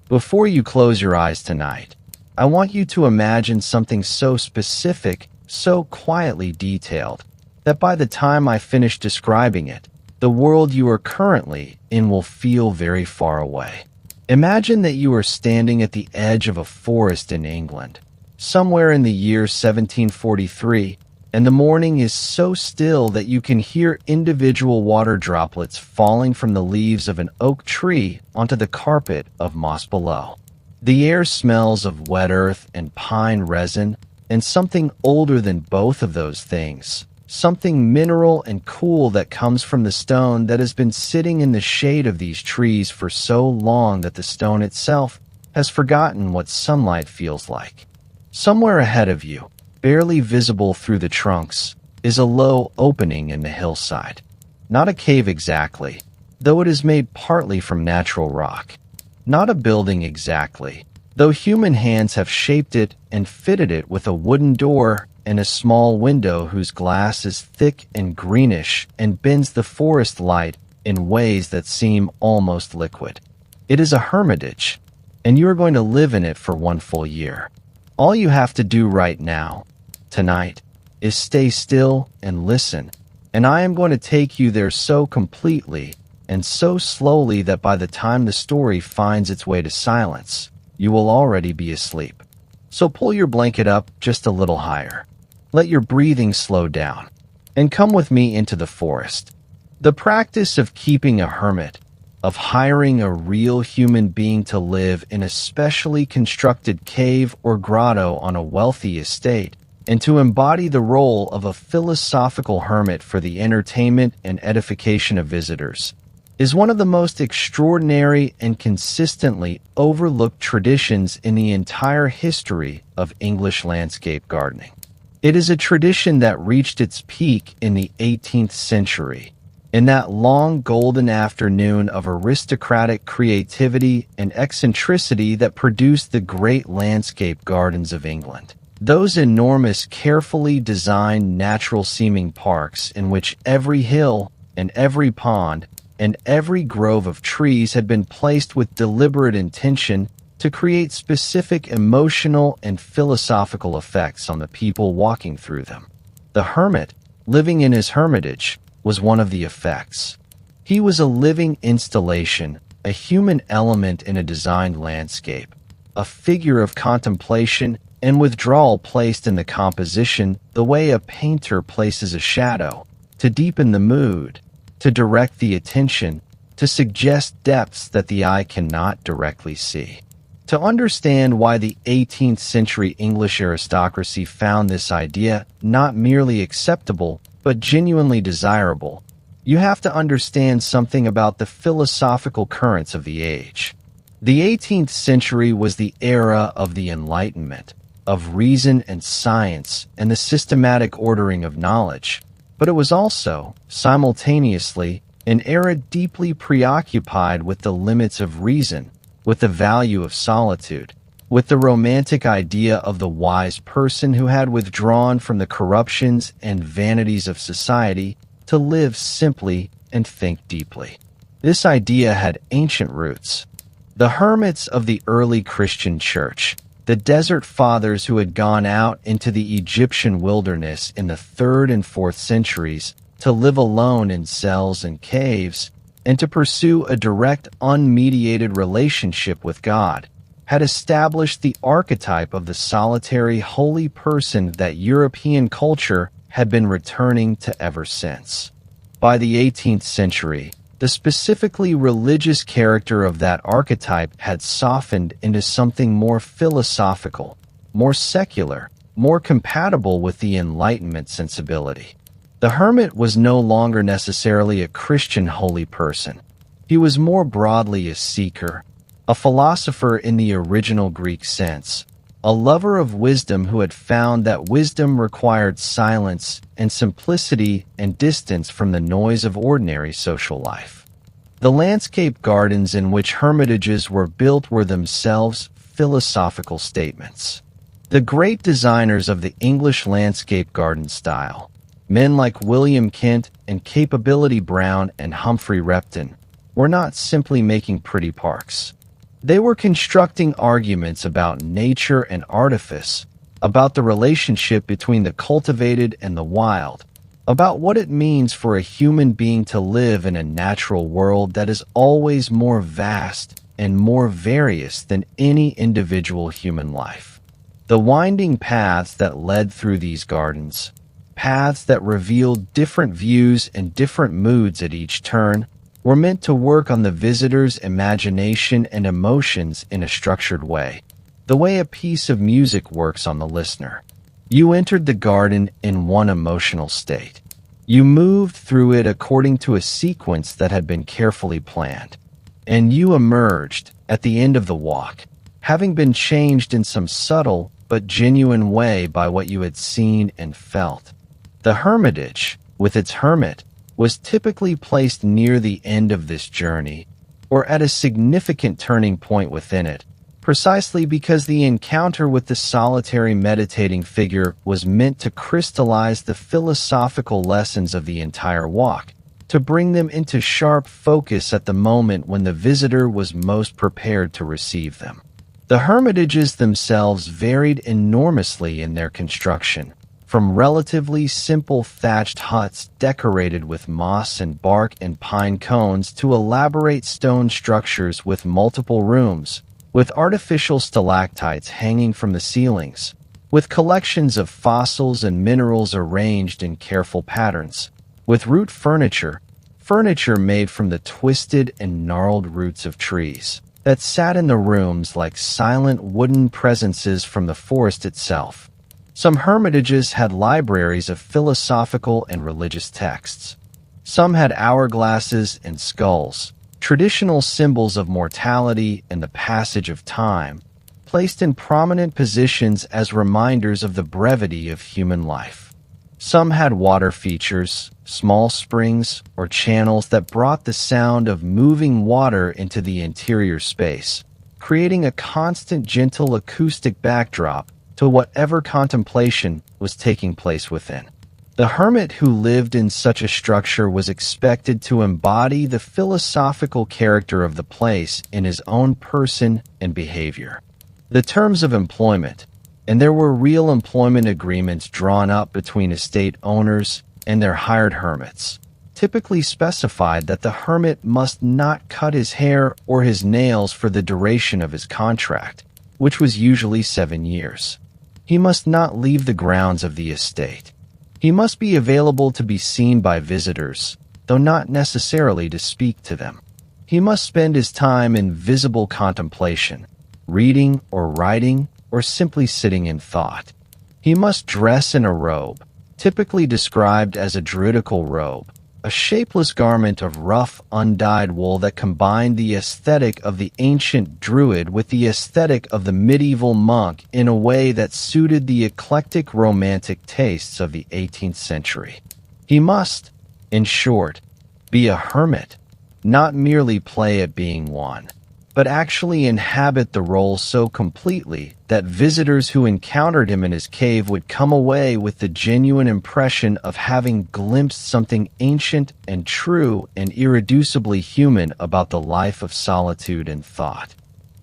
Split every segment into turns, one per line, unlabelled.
Before you close your eyes tonight, I want you to imagine something so specific, so quietly detailed, that by the time I finish describing it, the world you are currently in will feel very far away. Imagine that you are standing at the edge of a forest in England, somewhere in the year 1743, and the morning is so still that you can hear individual water droplets falling from the leaves of an oak tree onto the carpet of moss below. The air smells of wet earth and pine resin, and something older than both of those things, something mineral and cool that comes from the stone that has been sitting in the shade of these trees for so long that the stone itself has forgotten what sunlight feels like. Somewhere ahead of you, barely visible through the trunks, is a low opening in the hillside. Not a cave exactly, though it is made partly from natural rock. Not a building exactly, though human hands have shaped it and fitted it with a wooden door and a small window whose glass is thick and greenish and bends the forest light in ways that seem almost liquid. It is a hermitage, and you are going to live in it for 1 full year. All you have to do right now, tonight, is stay still and listen, and I am going to take you there so completely and so slowly that by the time the story finds its way to silence, you will already be asleep. So pull your blanket up just a little higher. Let your breathing slow down, and come with me into the forest. The practice of keeping a hermit, of hiring a real human being to live in a specially constructed cave or grotto on a wealthy estate, and to embody the role of a philosophical hermit for the entertainment and edification of visitors, is one of the most extraordinary and consistently overlooked traditions in the entire history of English landscape gardening. It is a tradition that reached its peak in the 18th century, in that long golden afternoon of aristocratic creativity and eccentricity that produced the great landscape gardens of England. Those enormous, carefully designed, natural-seeming parks in which every hill and every pond and every grove of trees had been placed with deliberate intention to create specific emotional and philosophical effects on the people walking through them. The hermit, living in his hermitage, was one of the effects. He was a living installation, a human element in a designed landscape, a figure of contemplation and withdrawal placed in the composition the way a painter places a shadow, to deepen the mood, to direct the attention, to suggest depths that the eye cannot directly see. To understand why the 18th century English aristocracy found this idea not merely acceptable, but genuinely desirable, you have to understand something about the philosophical currents of the age. The 18th century was the era of the Enlightenment, of reason and science and the systematic ordering of knowledge, but it was also, simultaneously, an era deeply preoccupied with the limits of reason, with the value of solitude, with the romantic idea of the wise person who had withdrawn from the corruptions and vanities of society to live simply and think deeply. This idea had ancient roots. The hermits of the early Christian church, the desert fathers who had gone out into the Egyptian wilderness in the 3rd and 4th centuries to live alone in cells and caves, and to pursue a direct, unmediated relationship with God, had established the archetype of the solitary, holy person that European culture had been returning to ever since. By the 18th century, the specifically religious character of that archetype had softened into something more philosophical, more secular, more compatible with the Enlightenment sensibility. The hermit was no longer necessarily a Christian holy person. He was more broadly a seeker, a philosopher in the original Greek sense, a lover of wisdom who had found that wisdom required silence and simplicity and distance from the noise of ordinary social life. The landscape gardens in which hermitages were built were themselves philosophical statements. The great designers of the English landscape garden style, men like William Kent and Capability Brown and Humphrey Repton, were not simply making pretty parks. They were constructing arguments about nature and artifice, about the relationship between the cultivated and the wild, about what it means for a human being to live in a natural world that is always more vast and more various than any individual human life. The winding paths that led through these gardens, paths that revealed different views and different moods at each turn, were meant to work on the visitor's imagination and emotions in a structured way, the way a piece of music works on the listener. You entered the garden in one emotional state. You moved through it according to a sequence that had been carefully planned. And you emerged, at the end of the walk, having been changed in some subtle but genuine way by what you had seen and felt. The Hermitage, with its hermit, was typically placed near the end of this journey, or at a significant turning point within it, precisely because the encounter with the solitary meditating figure was meant to crystallize the philosophical lessons of the entire walk, to bring them into sharp focus at the moment when the visitor was most prepared to receive them. The hermitages themselves varied enormously in their construction, from relatively simple thatched huts decorated with moss and bark and pine cones to elaborate stone structures with multiple rooms, with artificial stalactites hanging from the ceilings, with collections of fossils and minerals arranged in careful patterns, with root furniture made from the twisted and gnarled roots of trees, that sat in the rooms like silent wooden presences from the forest itself. Some hermitages had libraries of philosophical and religious texts. Some had hourglasses and skulls, traditional symbols of mortality and the passage of time, placed in prominent positions as reminders of the brevity of human life. Some had water features, small springs or channels that brought the sound of moving water into the interior space, creating a constant gentle acoustic backdrop to whatever contemplation was taking place within. The hermit who lived in such a structure was expected to embody the philosophical character of the place in his own person and behavior. The terms of employment, and there were real employment agreements drawn up between estate owners and their hired hermits, typically specified that the hermit must not cut his hair or his nails for the duration of his contract, which was usually 7 years. He must not leave the grounds of the estate. He must be available to be seen by visitors, though not necessarily to speak to them. He must spend his time in visible contemplation, reading or writing, or simply sitting in thought. He must dress in a robe, typically described as a druidical robe, a shapeless garment of rough, undyed wool that combined the aesthetic of the ancient druid with the aesthetic of the medieval monk in a way that suited the eclectic romantic tastes of the 18th century. He must, in short, be a hermit, not merely play at being one, but actually inhabit the role so completely that visitors who encountered him in his cave would come away with the genuine impression of having glimpsed something ancient and true and irreducibly human about the life of solitude and thought.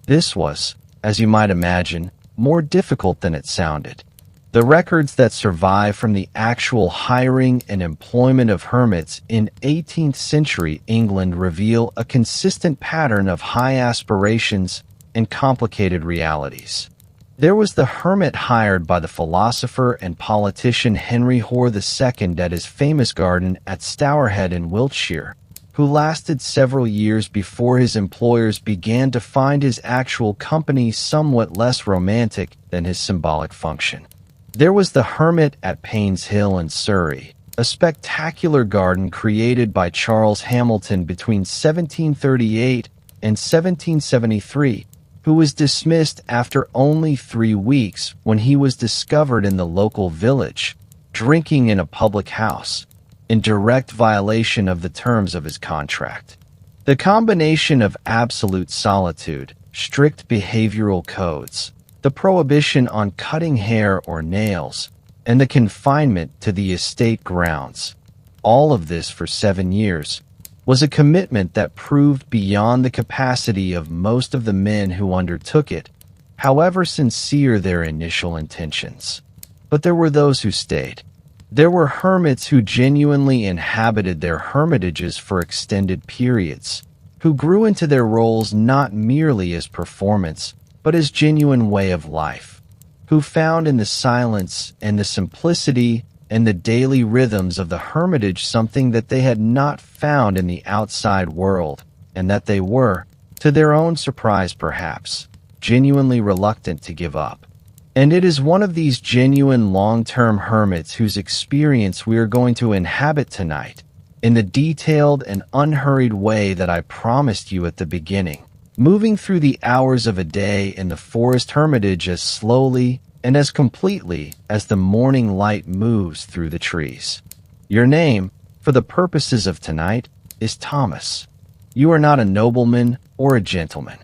This was, as you might imagine, more difficult than it sounded. The records that survive from the actual hiring and employment of hermits in 18th century England reveal a consistent pattern of high aspirations and complicated realities. There was the hermit hired by the philosopher and politician Henry Hoare II at his famous garden at Stourhead in Wiltshire, who lasted several years before his employers began to find his actual company somewhat less romantic than his symbolic function. There was the hermit at Paynes Hill in Surrey, a spectacular garden created by Charles Hamilton between 1738 and 1773, who was dismissed after only 3 weeks when he was discovered in the local village, drinking in a public house, in direct violation of the terms of his contract. The combination of absolute solitude, strict behavioral codes, the prohibition on cutting hair or nails, and the confinement to the estate grounds, all of this for 7 years, was a commitment that proved beyond the capacity of most of the men who undertook it, however sincere their initial intentions. But there were those who stayed. There were hermits who genuinely inhabited their hermitages for extended periods, who grew into their roles not merely as performance, but as genuine way of life, who found in the silence and the simplicity and the daily rhythms of the hermitage something that they had not found in the outside world, and that they were, to their own surprise perhaps, genuinely reluctant to give up. And it is one of these genuine long-term hermits whose experience we are going to inhabit tonight, in the detailed and unhurried way that I promised you at the beginning, moving through the hours of a day in the forest hermitage as slowly and as completely as the morning light moves through the trees. Your name, for the purposes of tonight, is Thomas. You are not a nobleman or a gentleman.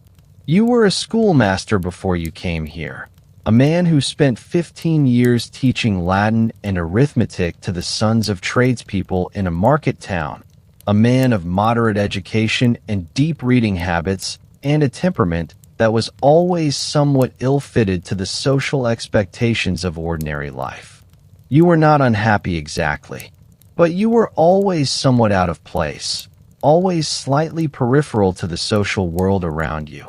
You were a schoolmaster before you came here, a man who spent 15 years teaching Latin and arithmetic to the sons of tradespeople in a market town, a man of moderate education and deep reading habits, and a temperament that was always somewhat ill-fitted to the social expectations of ordinary life. You were not unhappy exactly, but you were always somewhat out of place, always slightly peripheral to the social world around you,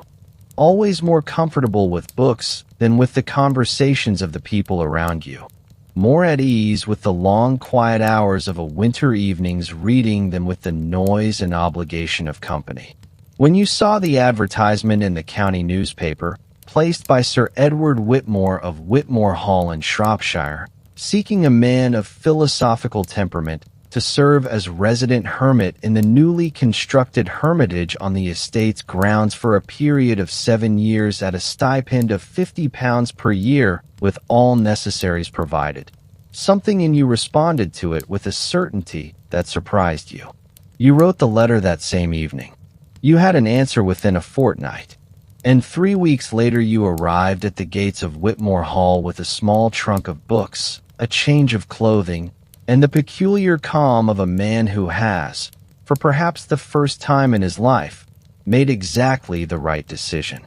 always more comfortable with books than with the conversations of the people around you, more at ease with the long quiet hours of a winter evening's reading than with the noise and obligation of company. When you saw the advertisement in the county newspaper, placed by Sir Edward Whitmore of Whitmore Hall in Shropshire, seeking a man of philosophical temperament to serve as resident hermit in the newly constructed Hermitage on the estate's grounds for a period of 7 years at a stipend of £50 per year with all necessaries provided, something in you responded to it with a certainty that surprised you. You wrote the letter that same evening. You had an answer within a fortnight, and 3 weeks later you arrived at the gates of Whitmore Hall with a small trunk of books, a change of clothing, and the peculiar calm of a man who has, for perhaps the first time in his life, made exactly the right decision.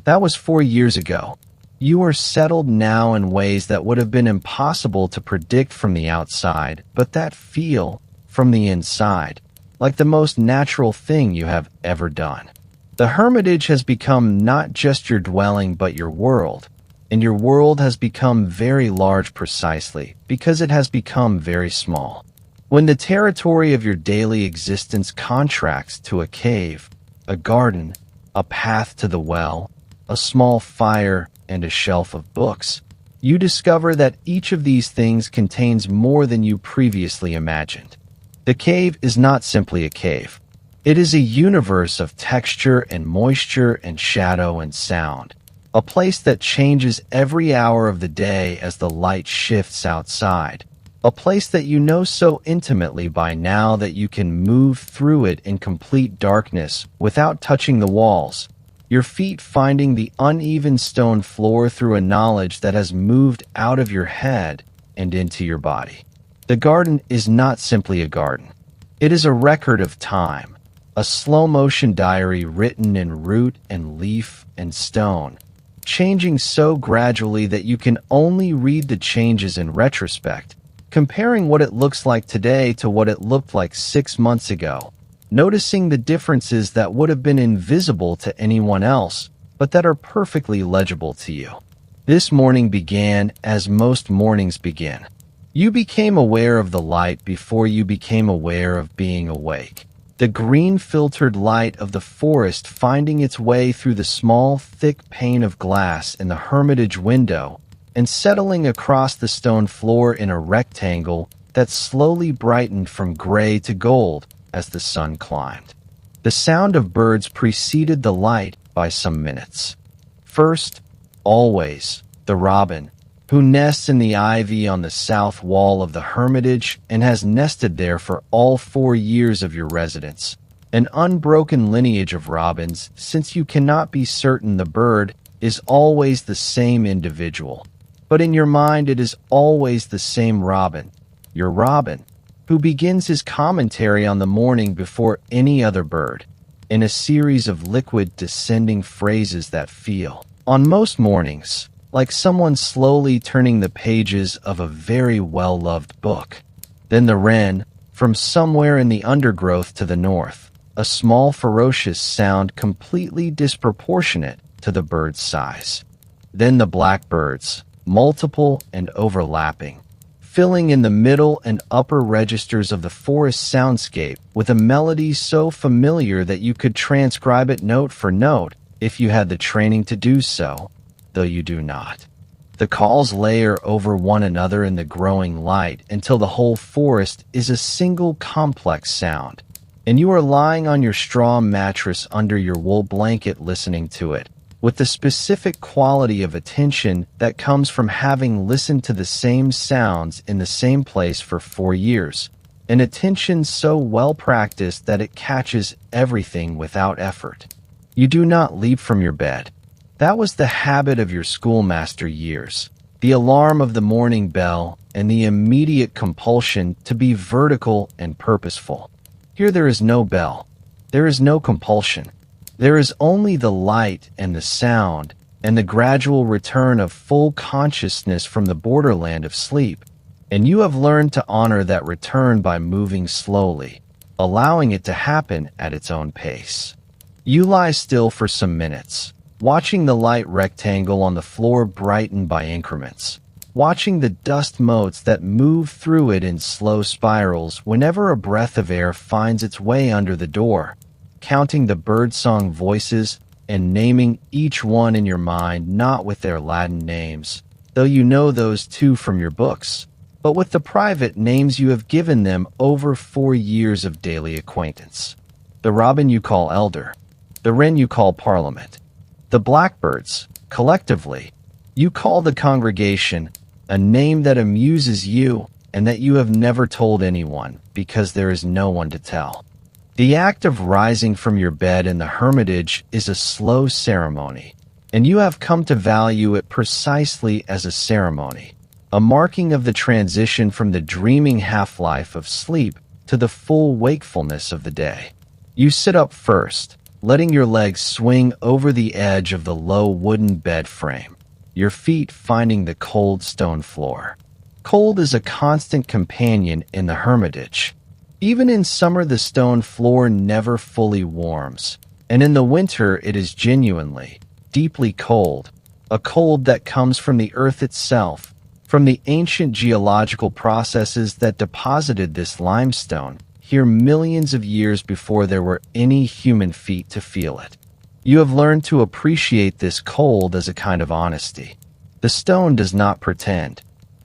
That was 4 years ago. You are settled now in ways that would have been impossible to predict from the outside, but that feel, from the inside, like the most natural thing you have ever done. The Hermitage has become not just your dwelling but your world, and your world has become very large precisely because it has become very small. When the territory of your daily existence contracts to a cave, a garden, a path to the well, a small fire, and a shelf of books, you discover that each of these things contains more than you previously imagined. The cave is not simply a cave. It is a universe of texture and moisture and shadow and sound, a place that changes every hour of the day as the light shifts outside, a place that you know so intimately by now that you can move through it in complete darkness without touching the walls, your feet finding the uneven stone floor through a knowledge that has moved out of your head and into your body. The garden is not simply a garden. It is a record of time, a slow-motion diary written in root and leaf and stone, changing so gradually that you can only read the changes in retrospect, comparing what it looks like today to what it looked like 6 months ago, noticing the differences that would have been invisible to anyone else, but that are perfectly legible to you. This morning began as most mornings begin. You became aware of the light before you became aware of being awake. The green-filtered light of the forest finding its way through the small, thick pane of glass in the Hermitage window and settling across the stone floor in a rectangle that slowly brightened from gray to gold as the sun climbed. The sound of birds preceded the light by some minutes. First, always, the robin, who nests in the ivy on the south wall of the Hermitage and has nested there for all 4 years of your residence. An unbroken lineage of robins, since you cannot be certain the bird is always the same individual. But in your mind it is always the same robin, your robin, who begins his commentary on the morning before any other bird, in a series of liquid descending phrases that feel, on most mornings, like someone slowly turning the pages of a very well-loved book. Then the wren, from somewhere in the undergrowth to the north, a small ferocious sound completely disproportionate to the bird's size. Then the blackbirds, multiple and overlapping, filling in the middle and upper registers of the forest soundscape with a melody so familiar that you could transcribe it note for note if you had the training to do so, though you do not. The calls layer over one another in the growing light until the whole forest is a single complex sound, and you are lying on your straw mattress under your wool blanket listening to it, with the specific quality of attention that comes from having listened to the same sounds in the same place for 4 years, an attention so well practiced that it catches everything without effort. You do not leap from your bed. That was the habit of your schoolmaster years, the alarm of the morning bell, and the immediate compulsion to be vertical and purposeful. Here there is no bell. There is no compulsion. There is only the light and the sound and the gradual return of full consciousness from the borderland of sleep, and you have learned to honor that return by moving slowly, allowing it to happen at its own pace. You lie still for some minutes, watching the light rectangle on the floor brighten by increments, watching the dust motes that move through it in slow spirals whenever a breath of air finds its way under the door, counting the birdsong voices and naming each one in your mind not with their Latin names, though you know those too from your books, but with the private names you have given them over 4 years of daily acquaintance. The robin you call elder, the wren you call parliament, the blackbirds, collectively, you call the congregation, a name that amuses you and that you have never told anyone because there is no one to tell. The act of rising from your bed in the Hermitage is a slow ceremony, and you have come to value it precisely as a ceremony, a marking of the transition from the dreaming half-life of sleep to the full wakefulness of the day. You sit up first, letting your legs swing over the edge of the low wooden bed frame, your feet finding the cold stone floor. Cold is a constant companion in the Hermitage. Even in summer, the stone floor never fully warms, and in the winter it is genuinely, deeply cold, a cold that comes from the earth itself, from the ancient geological processes that deposited this limestone here millions of years before there were any human feet to feel it. You have learned to appreciate this cold as a kind of honesty. The stone does not pretend.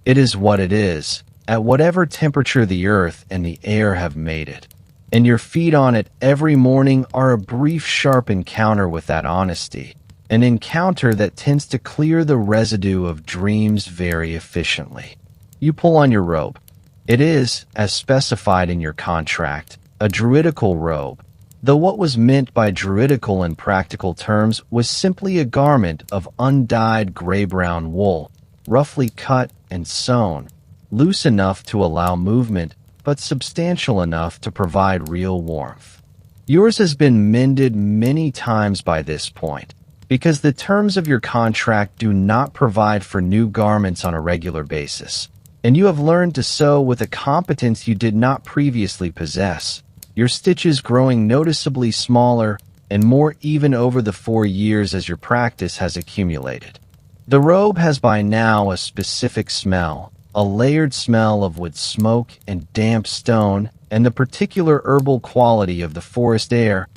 It is what it is, at whatever temperature the earth and the air have made it, and your feet on it every morning are a brief, sharp encounter with that honesty, an encounter that tends to clear the residue of dreams very efficiently. You pull on your robe. It is, as specified in your contract, a druidical robe, though what was meant by druidical in practical terms was simply a garment of undyed gray-brown wool, roughly cut and sewn, loose enough to allow movement, but substantial enough to provide real warmth. Yours has been mended many times by this point, because the terms of your contract do not provide for new garments on a regular basis, and you have learned to sew with a competence you did not previously possess, your stitches growing noticeably smaller and more even over the 4 years as your practice has accumulated. The robe has by now a specific smell, a layered smell of wood smoke and damp stone and the particular herbal quality of the forest air,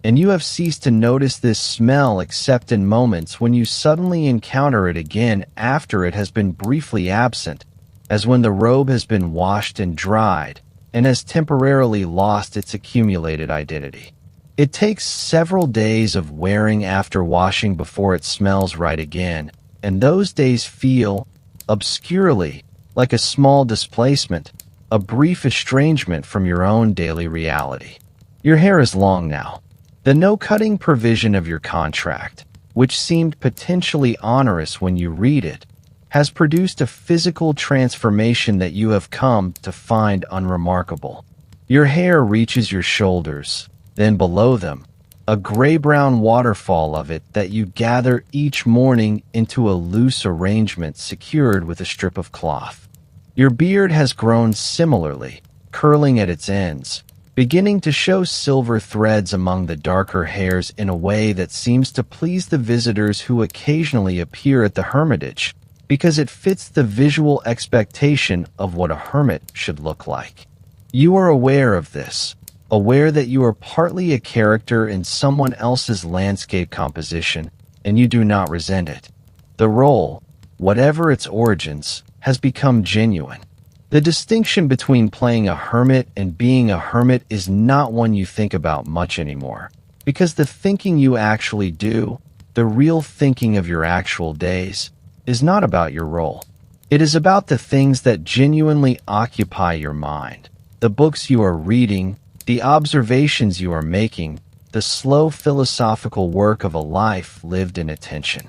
and you have ceased to notice this smell except in moments when you suddenly encounter it again after it has been briefly absent, as when the robe has been washed and dried and has temporarily lost its accumulated identity. It takes several days of wearing after washing before it smells right again, and those days feel, obscurely, like a small displacement, a brief estrangement from your own daily reality. Your hair is long now. The no-cutting provision of your contract, which seemed potentially onerous when you read it, has produced a physical transformation that you have come to find unremarkable. Your hair reaches your shoulders, then below them, a gray-brown waterfall of it that you gather each morning into a loose arrangement secured with a strip of cloth. Your beard has grown similarly, curling at its ends, beginning to show silver threads among the darker hairs in a way that seems to please the visitors who occasionally appear at the Hermitage, because it fits the visual expectation of what a hermit should look like. You are aware of this, aware that you are partly a character in someone else's landscape composition, and you do not resent it. The role, whatever its origins, has become genuine. The distinction between playing a hermit and being a hermit is not one you think about much anymore, because the thinking you actually do, the real thinking of your actual days, is not about your role. It is about the things that genuinely occupy your mind, the books you are reading, the observations you are making, the slow philosophical work of a life lived in attention.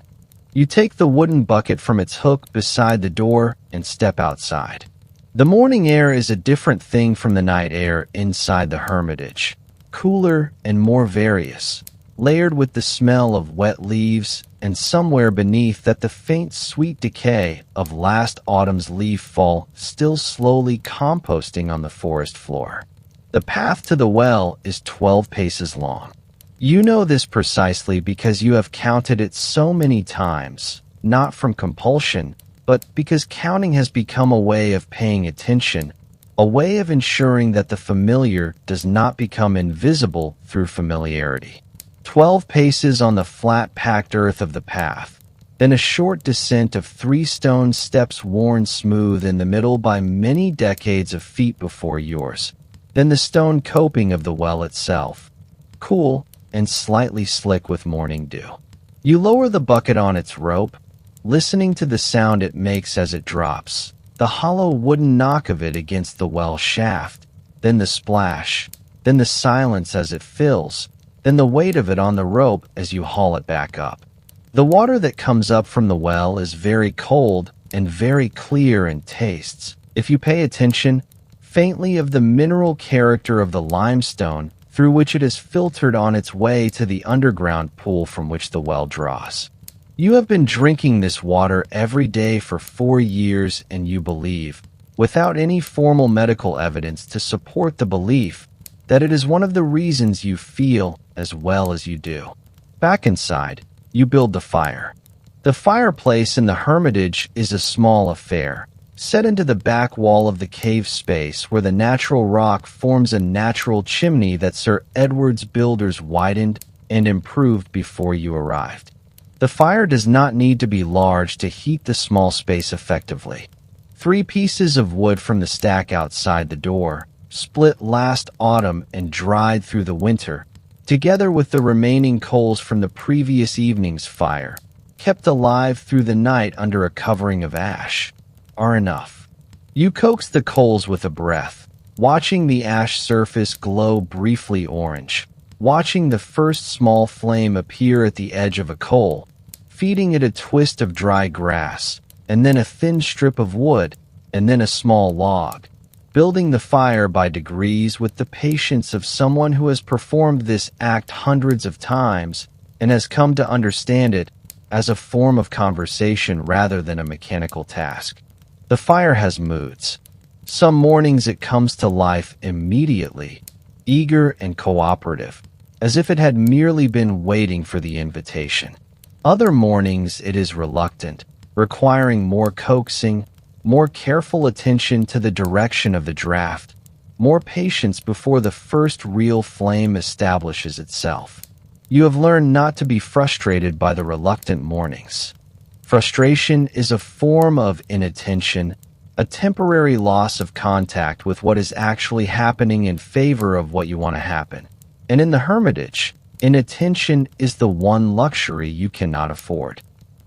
You take the wooden bucket from its hook beside the door and step outside. The morning air is a different thing from the night air inside the Hermitage, cooler and more various, layered with the smell of wet leaves, and somewhere beneath that the faint sweet decay of last autumn's leaf fall still slowly composting on the forest floor. The path to the well is 12 paces long. You know this precisely because you have counted it so many times, not from compulsion, but because counting has become a way of paying attention, a way of ensuring that the familiar does not become invisible through familiarity. 12 paces on the flat packed earth of the path, then a short descent of 3 stone steps worn smooth in the middle by many decades of feet before yours, then the stone coping of the well itself, cool and slightly slick with morning dew. You lower the bucket on its rope, listening to the sound it makes as it drops, the hollow wooden knock of it against the well shaft, then the splash, then the silence as it fills, then the weight of it on the rope as you haul it back up. The water that comes up from the well is very cold and very clear and tastes, if you pay attention, faintly of the mineral character of the limestone through which it is filtered on its way to the underground pool from which the well draws. You have been drinking this water every day for 4 years, and you believe, without any formal medical evidence to support the belief, that it is one of the reasons you feel as well as you do. Back inside, you build the fire. The fireplace in the Hermitage is a small affair, set into the back wall of the cave space where the natural rock forms a natural chimney that Sir Edward's builders widened and improved before you arrived. The fire does not need to be large to heat the small space effectively. 3 pieces of wood from the stack outside the door, split last autumn and dried through the winter, together with the remaining coals from the previous evening's fire, kept alive through the night under a covering of ash, are enough. You coax the coals with a breath, watching the ash surface glow briefly orange, watching the first small flame appear at the edge of a coal, feeding it a twist of dry grass, and then a thin strip of wood, and then a small log, building the fire by degrees with the patience of someone who has performed this act hundreds of times and has come to understand it as a form of conversation rather than a mechanical task. The fire has moods. Some mornings it comes to life immediately, eager and cooperative, as if it had merely been waiting for the invitation. Other mornings it is reluctant, requiring more coaxing, more careful attention to the direction of the draft, more patience before the first real flame establishes itself. You have learned not to be frustrated by the reluctant mornings. Frustration is a form of inattention, a temporary loss of contact with what is actually happening in favor of what you want to happen. And in the Hermitage, inattention is the one luxury you cannot afford.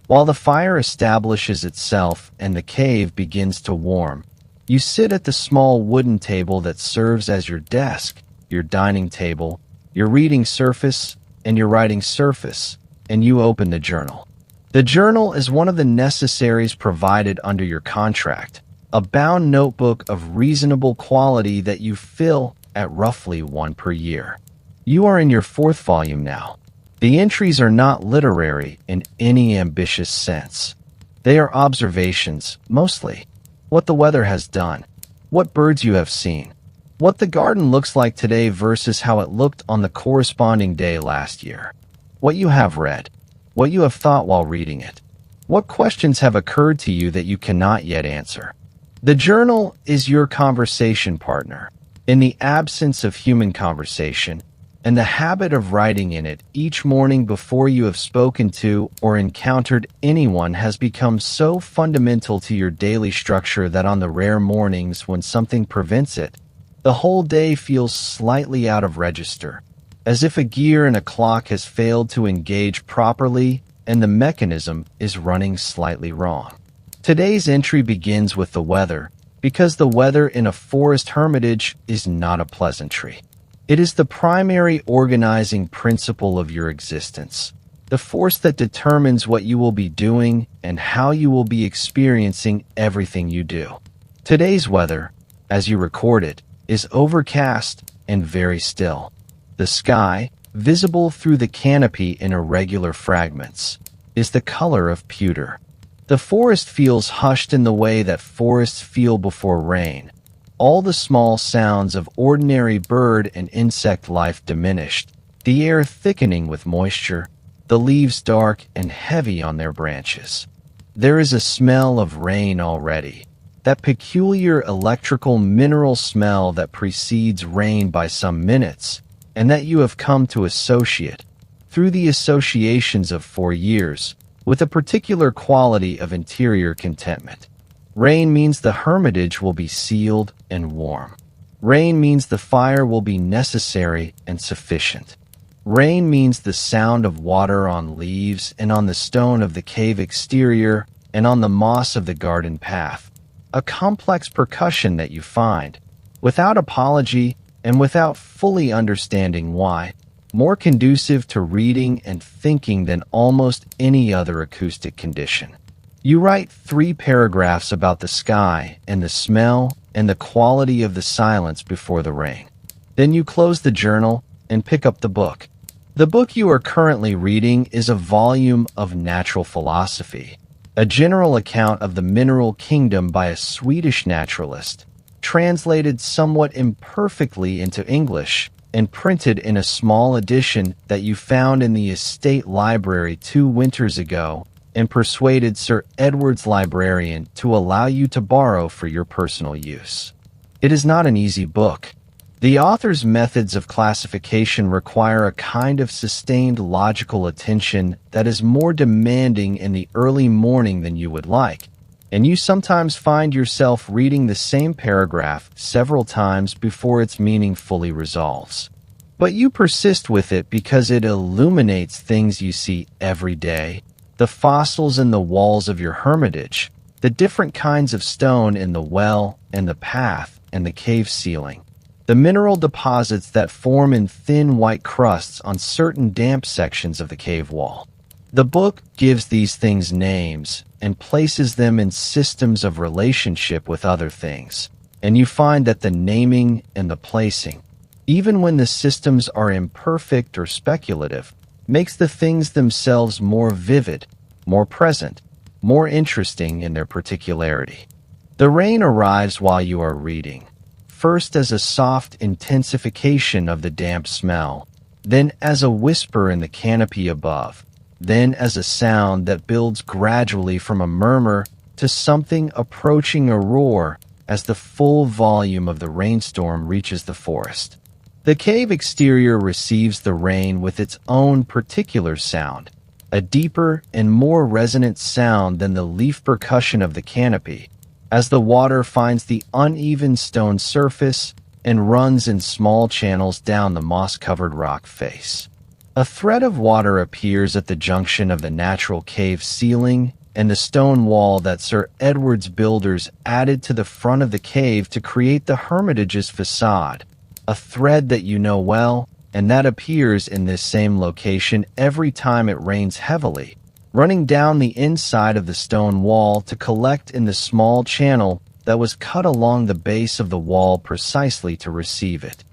While the fire establishes itself and the cave begins to warm, you sit at the small wooden table that serves as your desk, your dining table, your reading surface, and your writing surface, and you open the journal. The journal is one of the necessaries provided under your contract, a bound notebook of reasonable quality that you fill at roughly one per year. You are in your fourth volume now. The entries are not literary in any ambitious sense. They are observations, mostly. What the weather has done, what birds you have seen, what the garden looks like today versus how it looked on the corresponding day last year, what you have read, what you have thought while reading it, what questions have occurred to you that you cannot yet answer. The journal is your conversation partner. In the absence of human conversation, and the habit of writing in it each morning before you have spoken to or encountered anyone has become so fundamental to your daily structure that on the rare mornings when something prevents it, the whole day feels slightly out of register, as if a gear in a clock has failed to engage properly and the mechanism is running slightly wrong. Today's entry begins with the weather, because the weather in a forest hermitage is not a pleasantry. It is the primary organizing principle of your existence, the force that determines what you will be doing and how you will be experiencing everything you do. Today's weather, as you record it, is overcast and very still. The sky, visible through the canopy in irregular fragments, is the color of pewter. The forest feels hushed in the way that forests feel before rain. All the small sounds of ordinary bird and insect life diminished, the air thickening with moisture, the leaves dark and heavy on their branches. There is a smell of rain already, that peculiar electrical mineral smell that precedes rain by some minutes, and that you have come to associate, through the associations of 4 years, with a particular quality of interior contentment. Rain means the hermitage will be sealed and warm. Rain means the fire will be necessary and sufficient. Rain means the sound of water on leaves and on the stone of the cave exterior and on the moss of the garden path. A complex percussion that you find, without apology and without fully understanding why, more conducive to reading and thinking than almost any other acoustic condition. You write 3 paragraphs about the sky and the smell and the quality of the silence before the rain. Then you close the journal and pick up the book. The book you are currently reading is a volume of natural philosophy, a general account of the mineral kingdom by a Swedish naturalist, translated somewhat imperfectly into English and printed in a small edition that you found in the estate library 2 winters ago and persuaded Sir Edward's librarian to allow you to borrow for your personal use. It is not an easy book. The author's methods of classification require a kind of sustained logical attention that is more demanding in the early morning than you would like, and you sometimes find yourself reading the same paragraph several times before its meaning fully resolves. But you persist with it because it illuminates things you see every day, the fossils in the walls of your hermitage, the different kinds of stone in the well and the path and the cave ceiling, the mineral deposits that form in thin white crusts on certain damp sections of the cave wall. The book gives these things names and places them in systems of relationship with other things, and you find that the naming and the placing, even when the systems are imperfect or speculative, makes the things themselves more vivid, more present, more interesting in their particularity. The rain arrives while you are reading, first as a soft intensification of the damp smell, then as a whisper in the canopy above, then as a sound that builds gradually from a murmur to something approaching a roar as the full volume of the rainstorm reaches the forest. The cave exterior receives the rain with its own particular sound, a deeper and more resonant sound than the leaf percussion of the canopy, as the water finds the uneven stone surface and runs in small channels down the moss-covered rock face. A thread of water appears at the junction of the natural cave ceiling and the stone wall that Sir Edward's builders added to the front of the cave to create the Hermitage's facade, a thread that you know well and that appears in this same location every time it rains heavily, running down the inside of the stone wall to collect in the small channel that was cut along the base of the wall precisely to receive it.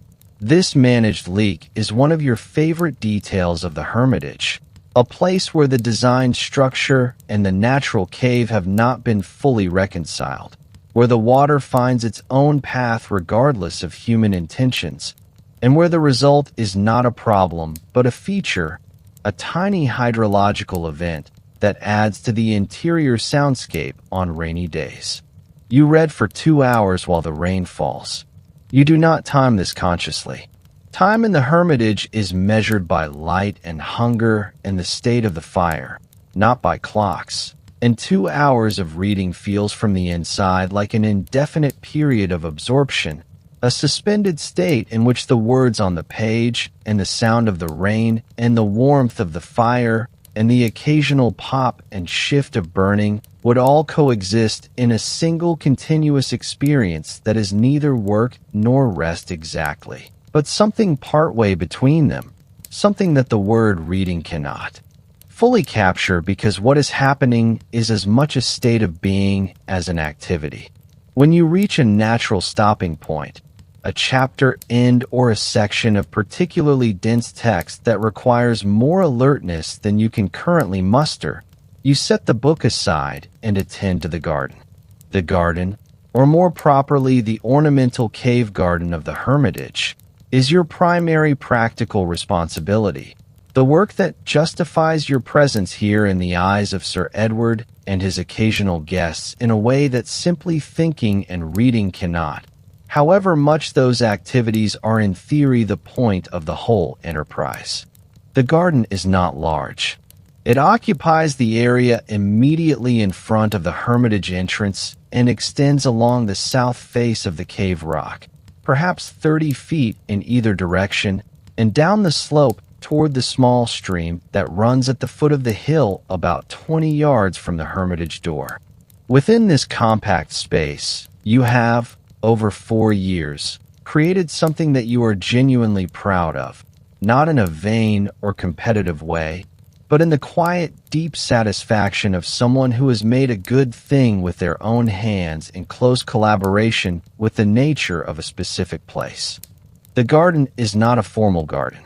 This managed leak is one of your favorite details of the Hermitage, a place where the designed structure and the natural cave have not been fully reconciled, where the water finds its own path regardless of human intentions, and where the result is not a problem but a feature, a tiny hydrological event that adds to the interior soundscape on rainy days. You read for 2 hours while the rain falls. You do not time this consciously. Time in the Hermitage is measured by light and hunger and the state of the fire, not by clocks. And 2 hours of reading feels from the inside like an indefinite period of absorption, a suspended state in which the words on the page and the sound of the rain and the warmth of the fire and the occasional pop and shift of burning would all coexist in a single continuous experience that is neither work nor rest exactly, but something partway between them, something that the word reading cannot fully capture, because what is happening is as much a state of being as an activity. When you reach a natural stopping point, a chapter end or a section of particularly dense text that requires more alertness than you can currently muster, you set the book aside and attend to the garden. The garden, or more properly the ornamental cave garden of the Hermitage, is your primary practical responsibility, the work that justifies your presence here in the eyes of Sir Edward and his occasional guests in a way that simply thinking and reading cannot, however much those activities are in theory the point of the whole enterprise. The garden is not large. It occupies the area immediately in front of the Hermitage entrance and extends along the south face of the cave rock, perhaps 30 feet in either direction, and down the slope toward the small stream that runs at the foot of the hill about 20 yards from the Hermitage door. Within this compact space, you have, over 4 years, created something that you are genuinely proud of, not in a vain or competitive way, but in the quiet, deep satisfaction of someone who has made a good thing with their own hands in close collaboration with the nature of a specific place. The garden is not a formal garden.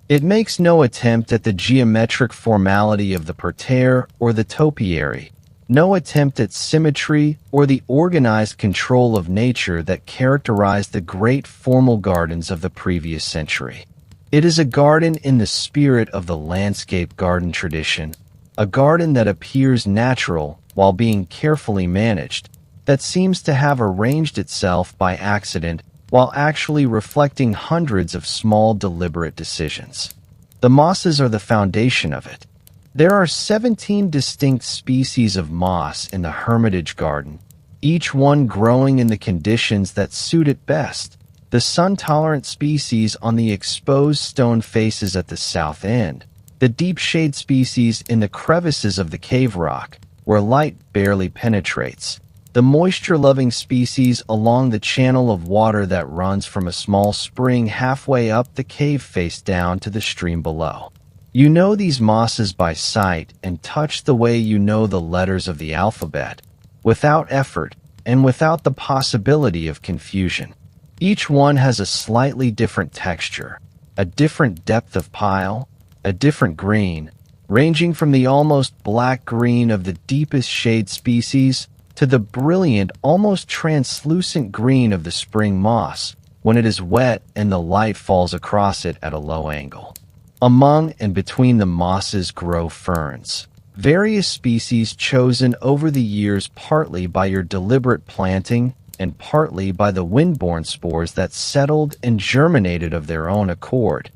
It makes no attempt at the geometric formality of the parterre or the topiary, no attempt at symmetry or the organized control of nature that characterized the great formal gardens of the previous century. It is a garden in the spirit of the landscape garden tradition, a garden that appears natural while being carefully managed, that seems to have arranged itself by accident while actually reflecting hundreds of small deliberate decisions. The mosses are the foundation of it. There are 17 distinct species of moss in the Hermitage garden, each one growing in the conditions that suit it best. The sun-tolerant species on the exposed stone faces at the south end, the deep shade species in the crevices of the cave rock, where light barely penetrates, the moisture-loving species along the channel of water that runs from a small spring halfway up the cave face down to the stream below. You know these mosses by sight and touch the way you know the letters of the alphabet, without effort and without the possibility of confusion. Each one has a slightly different texture, a different depth of pile, a different green, ranging from the almost black green of the deepest shade species to the brilliant, almost translucent green of the spring moss when it is wet and the light falls across it at a low angle. Among and between the mosses grow ferns, various species chosen over the years partly by your deliberate planting and partly by the wind-borne spores that settled and germinated of their own accord.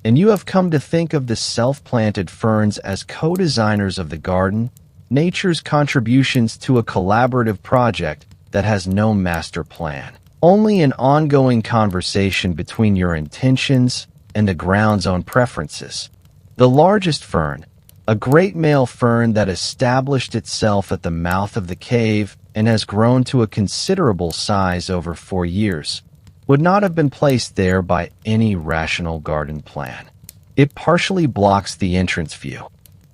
And you have come to think of the self-planted ferns as co-designers of the garden, nature's contributions to a collaborative project that has no master plan, only an ongoing conversation between your intentions and the ground's own preferences. The largest fern, a great male fern that established itself at the mouth of the cave and has grown to a considerable size over 4 years, would not have been placed there by any rational garden plan. It partially blocks the entrance view.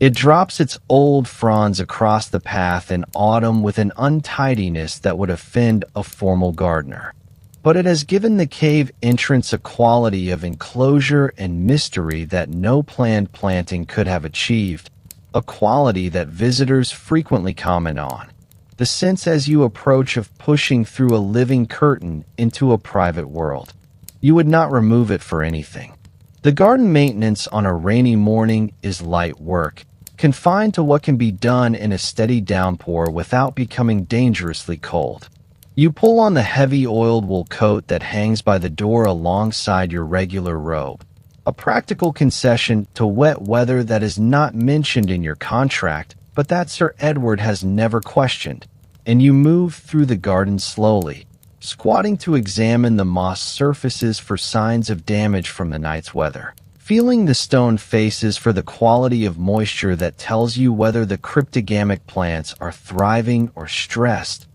It drops its old fronds across the path in autumn with an untidiness that would offend a formal gardener. But it has given the cave entrance a quality of enclosure and mystery that no planned planting could have achieved, a quality that visitors frequently comment on. The sense as you approach of pushing through a living curtain into a private world. You would not remove it for anything. The garden maintenance on a rainy morning is light work, confined to what can be done in a steady downpour without becoming dangerously cold. You pull on the heavy oiled wool coat that hangs by the door alongside your regular robe, a practical concession to wet weather that is not mentioned in your contract, but that Sir Edward has never questioned, and you move through the garden slowly, squatting to examine the moss surfaces for signs of damage from the night's weather, feeling the stone faces for the quality of moisture that tells you whether the cryptogamic plants are thriving or stressed,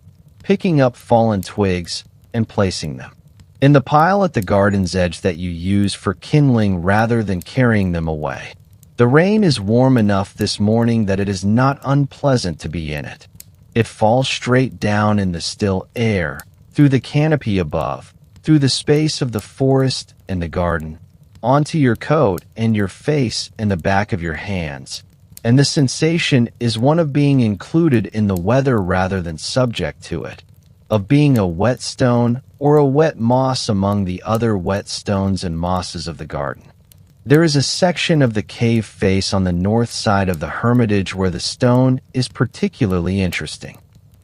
picking up fallen twigs and placing them in the pile at the garden's edge that you use for kindling rather than carrying them away. The rain is warm enough this morning that it is not unpleasant to be in it. It falls straight down in the still air, through the canopy above, through the space of the forest and the garden, onto your coat and your face and the back of your hands. And the sensation is one of being included in the weather rather than subject to it, of being a wet stone or a wet moss among the other wet stones and mosses of the garden. There is a section of the cave face on the north side of the Hermitage where the stone is particularly interesting.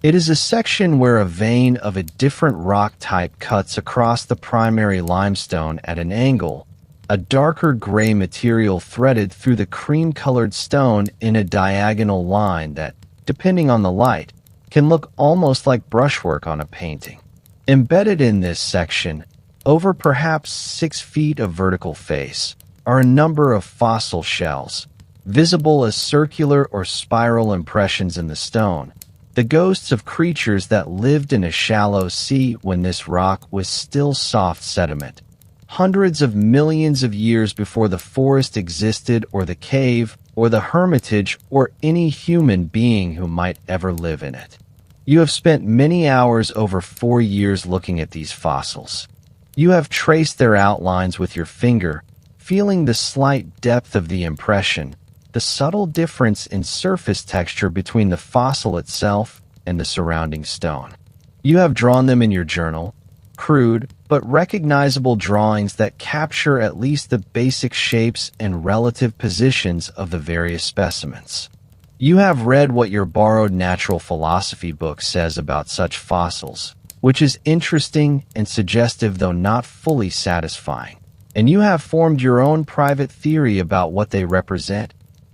It is a section where a vein of a different rock type cuts across the primary limestone at an angle, a darker gray material threaded through the cream-colored stone in a diagonal line that, depending on the light, can look almost like brushwork on a painting. Embedded in this section, over perhaps 6 feet of vertical face, are a number of fossil shells, visible as circular or spiral impressions in the stone, the ghosts of creatures that lived in a shallow sea when this rock was still soft sediment, hundreds of millions of years before the forest existed or the cave or the hermitage or any human being who might ever live in it. You have spent many hours over 4 years looking at these fossils. You have traced their outlines with your finger, feeling the slight depth of the impression, the subtle difference in surface texture between the fossil itself and the surrounding stone. You have drawn them in your journal, crude but recognizable drawings that capture at least the basic shapes and relative positions of the various specimens. You have read what your borrowed natural philosophy book says about such fossils, which is interesting and suggestive though not fully satisfying. And you have formed your own private theory about what they represent,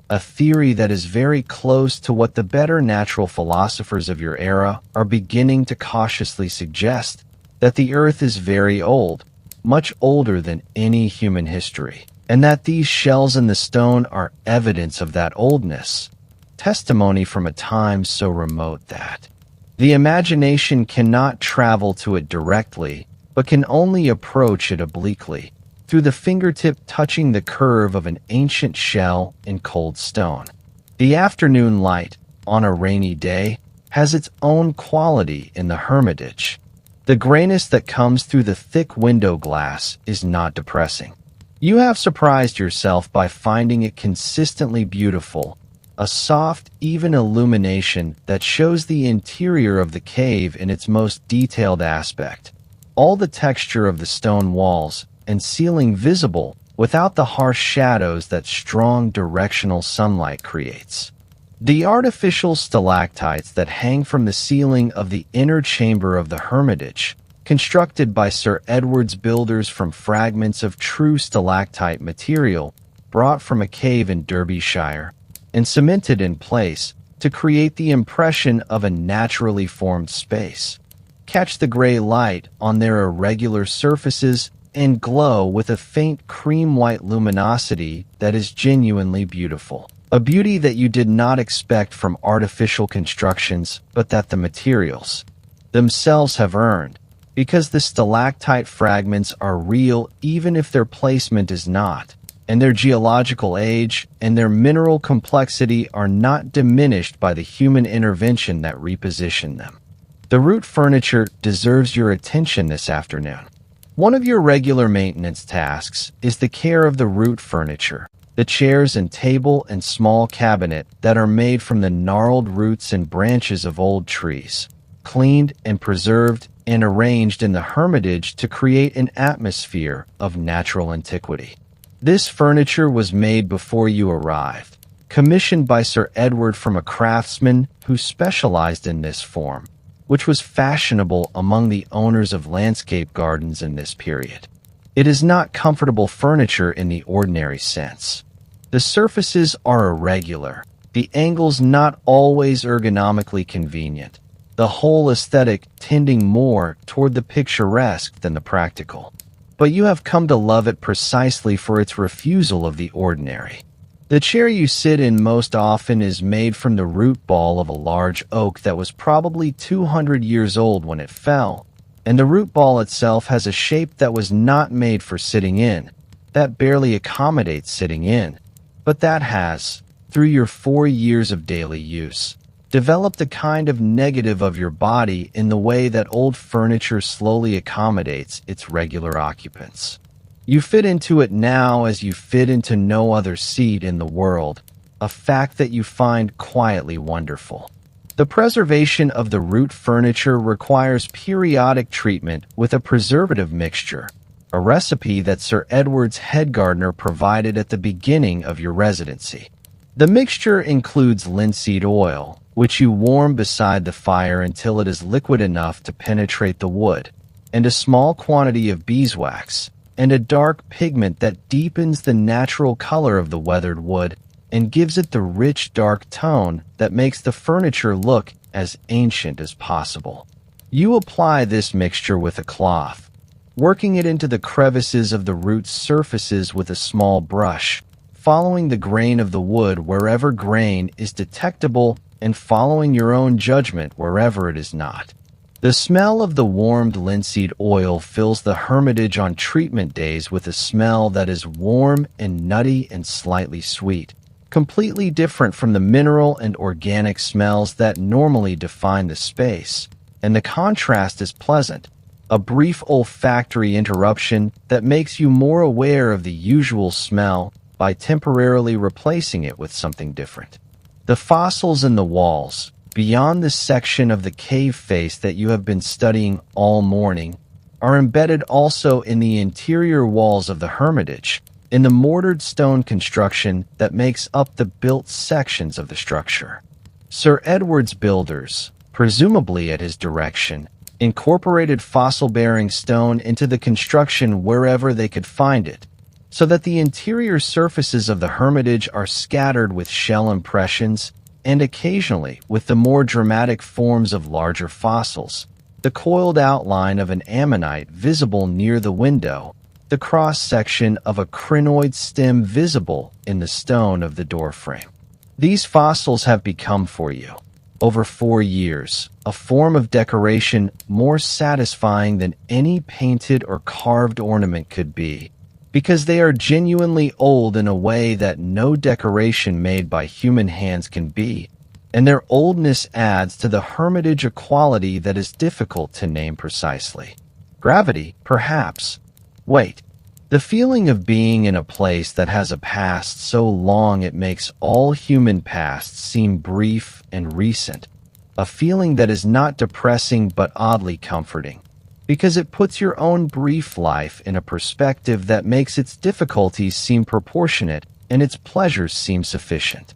a theory that is very close to what the better natural philosophers of your era are beginning to cautiously suggest, that the Earth is very old, much older than any human history, and that these shells in the stone are evidence of that oldness, testimony from a time so remote that the imagination cannot travel to it directly, but can only approach it obliquely, through the fingertip touching the curve of an ancient shell in cold stone. The afternoon light, on a rainy day, has its own quality in the Hermitage. The grayness that comes through the thick window glass is not depressing. You have surprised yourself by finding it consistently beautiful, a soft, even illumination that shows the interior of the cave in its most detailed aspect. All the texture of the stone walls and ceiling visible without the harsh shadows that strong directional sunlight creates. The artificial stalactites that hang from the ceiling of the inner chamber of the Hermitage, constructed by Sir Edward's builders from fragments of true stalactite material brought from a cave in Derbyshire, and cemented in place to create the impression of a naturally formed space, catch the gray light on their irregular surfaces and glow with a faint cream-white luminosity that is genuinely beautiful. A beauty that you did not expect from artificial constructions, but that the materials themselves have earned, because the stalactite fragments are real even if their placement is not, and their geological age and their mineral complexity are not diminished by the human intervention that repositioned them. The root furniture deserves your attention this afternoon. One of your regular maintenance tasks is the care of the root furniture, the chairs and table and small cabinet that are made from the gnarled roots and branches of old trees, cleaned and preserved and arranged in the Hermitage to create an atmosphere of natural antiquity. This furniture was made before you arrived, commissioned by Sir Edward from a craftsman who specialized in this form, which was fashionable among the owners of landscape gardens in this period. It is not comfortable furniture in the ordinary sense. The surfaces are irregular, the angles not always ergonomically convenient, the whole aesthetic tending more toward the picturesque than the practical. But you have come to love it precisely for its refusal of the ordinary. The chair you sit in most often is made from the root ball of a large oak that was probably 200 years old when it fell, and the root ball itself has a shape that was not made for sitting in, that barely accommodates sitting in, but that has, through your 4 years of daily use, developed the kind of negative of your body in the way that old furniture slowly accommodates its regular occupants. You fit into it now as you fit into no other seat in the world, a fact that you find quietly wonderful. The preservation of the root furniture requires periodic treatment with a preservative mixture, a recipe that Sir Edward's head gardener provided at the beginning of your residency. The mixture includes linseed oil, which you warm beside the fire until it is liquid enough to penetrate the wood, and a small quantity of beeswax, and a dark pigment that deepens the natural color of the weathered wood and gives it the rich dark tone that makes the furniture look as ancient as possible. You apply this mixture with a cloth, working it into the crevices of the root surfaces with a small brush, following the grain of the wood wherever grain is detectable and following your own judgment wherever it is not. The smell of the warmed linseed oil fills the Hermitage on treatment days with a smell that is warm and nutty and slightly sweet, completely different from the mineral and organic smells that normally define the space, and the contrast is pleasant, a brief olfactory interruption that makes you more aware of the usual smell by temporarily replacing it with something different. The fossils in the walls, beyond the section of the cave face that you have been studying all morning, are embedded also in the interior walls of the Hermitage, in the mortared stone construction that makes up the built sections of the structure. Sir Edward's builders, presumably at his direction, incorporated fossil-bearing stone into the construction wherever they could find it, so that the interior surfaces of the Hermitage are scattered with shell impressions and occasionally with the more dramatic forms of larger fossils, the coiled outline of an ammonite visible near the window, the cross-section of a crinoid stem visible in the stone of the doorframe. These fossils have become for you, over 4 years, a form of decoration more satisfying than any painted or carved ornament could be, because they are genuinely old in a way that no decoration made by human hands can be, and their oldness adds to the Hermitage a quality that is difficult to name precisely. Gravity, perhaps. Wait. The feeling of being in a place that has a past so long it makes all human pasts seem brief and recent, a feeling that is not depressing but oddly comforting, because it puts your own brief life in a perspective that makes its difficulties seem proportionate and its pleasures seem sufficient.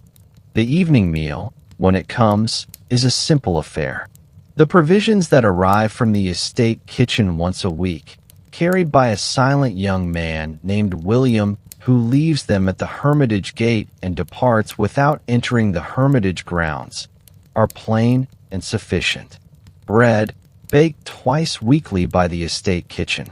The evening meal, when it comes, is a simple affair. The provisions that arrive from the estate kitchen once a week, carried by a silent young man named William who leaves them at the Hermitage gate and departs without entering the Hermitage grounds, are plain and sufficient. Bread, baked twice weekly by the estate kitchen,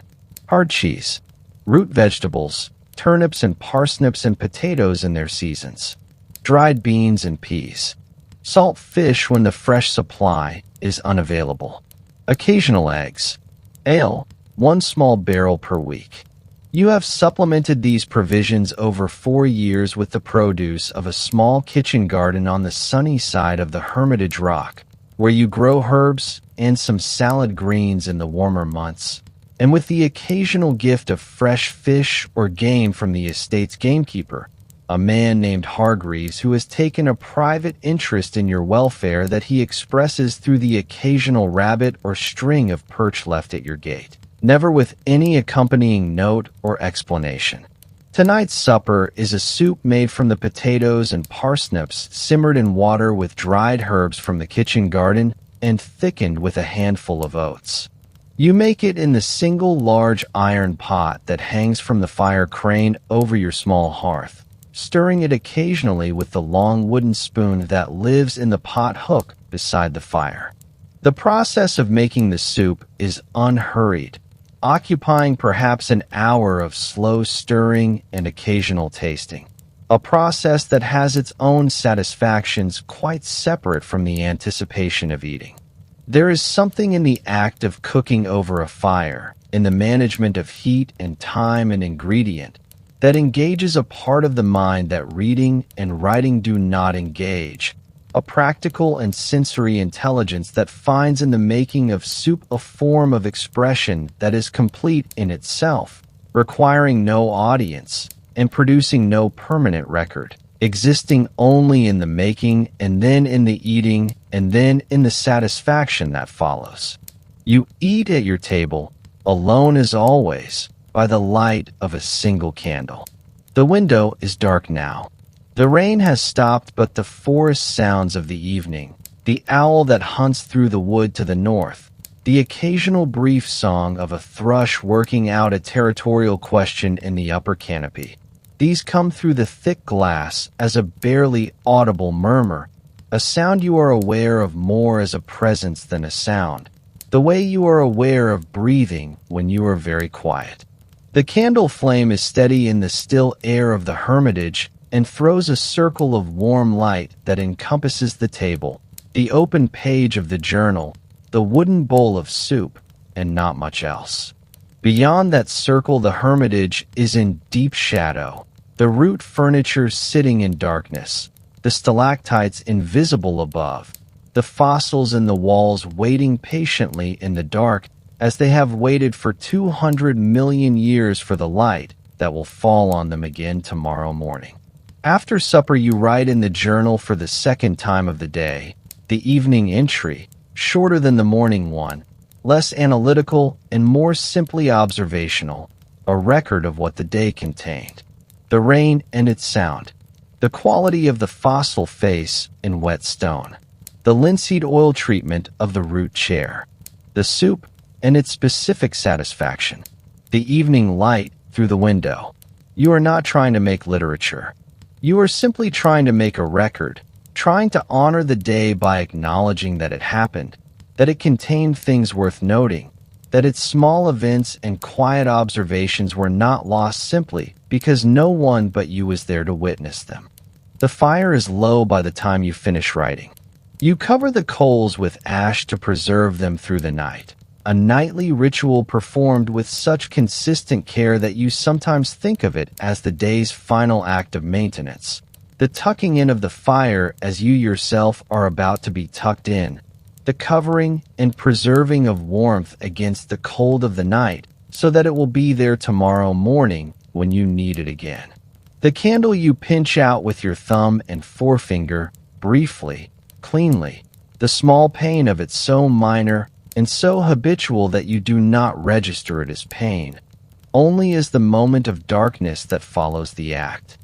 hard cheese, root vegetables, turnips and parsnips and potatoes in their seasons, dried beans and peas, salt fish when the fresh supply is unavailable, occasional eggs, ale, 1 small barrel per week. You have supplemented these provisions over 4 years with the produce of a small kitchen garden on the sunny side of the Hermitage rock, where you grow herbs and some salad greens in the warmer months, and with the occasional gift of fresh fish or game from the estate's gamekeeper, a man named Hargreaves who has taken a private interest in your welfare that he expresses through the occasional rabbit or string of perch left at your gate, never with any accompanying note or explanation. Tonight's supper is a soup made from the potatoes and parsnips simmered in water with dried herbs from the kitchen garden and thickened with a handful of oats. You make it in the single large iron pot that hangs from the fire crane over your small hearth, stirring it occasionally with the long wooden spoon that lives in the pot hook beside the fire. The process of making the soup is unhurried, occupying perhaps an hour of slow stirring and occasional tasting, a process that has its own satisfactions quite separate from the anticipation of eating. There is something in the act of cooking over a fire, in the management of heat and time and ingredient, that engages a part of the mind that reading and writing do not engage, a practical and sensory intelligence that finds in the making of soup a form of expression that is complete in itself, requiring no audience, and producing no permanent record, existing only in the making and then in the eating and then in the satisfaction that follows. You eat at your table, alone as always, by the light of a single candle. The window is dark now. The rain has stopped, but the forest sounds of the evening, the owl that hunts through the wood to the north, the occasional brief song of a thrush working out a territorial question in the upper canopy. These come through the thick glass as a barely audible murmur, a sound you are aware of more as a presence than a sound, the way you are aware of breathing when you are very quiet. The candle flame is steady in the still air of the Hermitage and throws a circle of warm light that encompasses the table, the open page of the journal, the wooden bowl of soup, and not much else. Beyond that circle, the Hermitage is in deep shadow, the root furniture sitting in darkness, the stalactites invisible above, the fossils in the walls waiting patiently in the dark as they have waited for 200 million years for the light that will fall on them again tomorrow morning. After supper, you write in the journal for the second time of the day, the evening entry, shorter than the morning one, less analytical and more simply observational, a record of what the day contained. The rain and its sound, the quality of the fossil face in wet stone, the linseed oil treatment of the root chair, the soup and its specific satisfaction, the evening light through the window. You are not trying to make literature. You are simply trying to make a record, trying to honor the day by acknowledging that it happened, that it contained things worth noting, that its small events and quiet observations were not lost simply because no one but you was there to witness them. The fire is low by the time you finish writing. You cover the coals with ash to preserve them through the night, a nightly ritual performed with such consistent care that you sometimes think of it as the day's final act of maintenance. The tucking in of the fire as you yourself are about to be tucked in, the covering and preserving of warmth against the cold of the night so that it will be there tomorrow morning when you need it again. The candle you pinch out with your thumb and forefinger, briefly, cleanly, the small pain of it so minor and so habitual that you do not register it as pain, only as the moment of darkness that follows the act.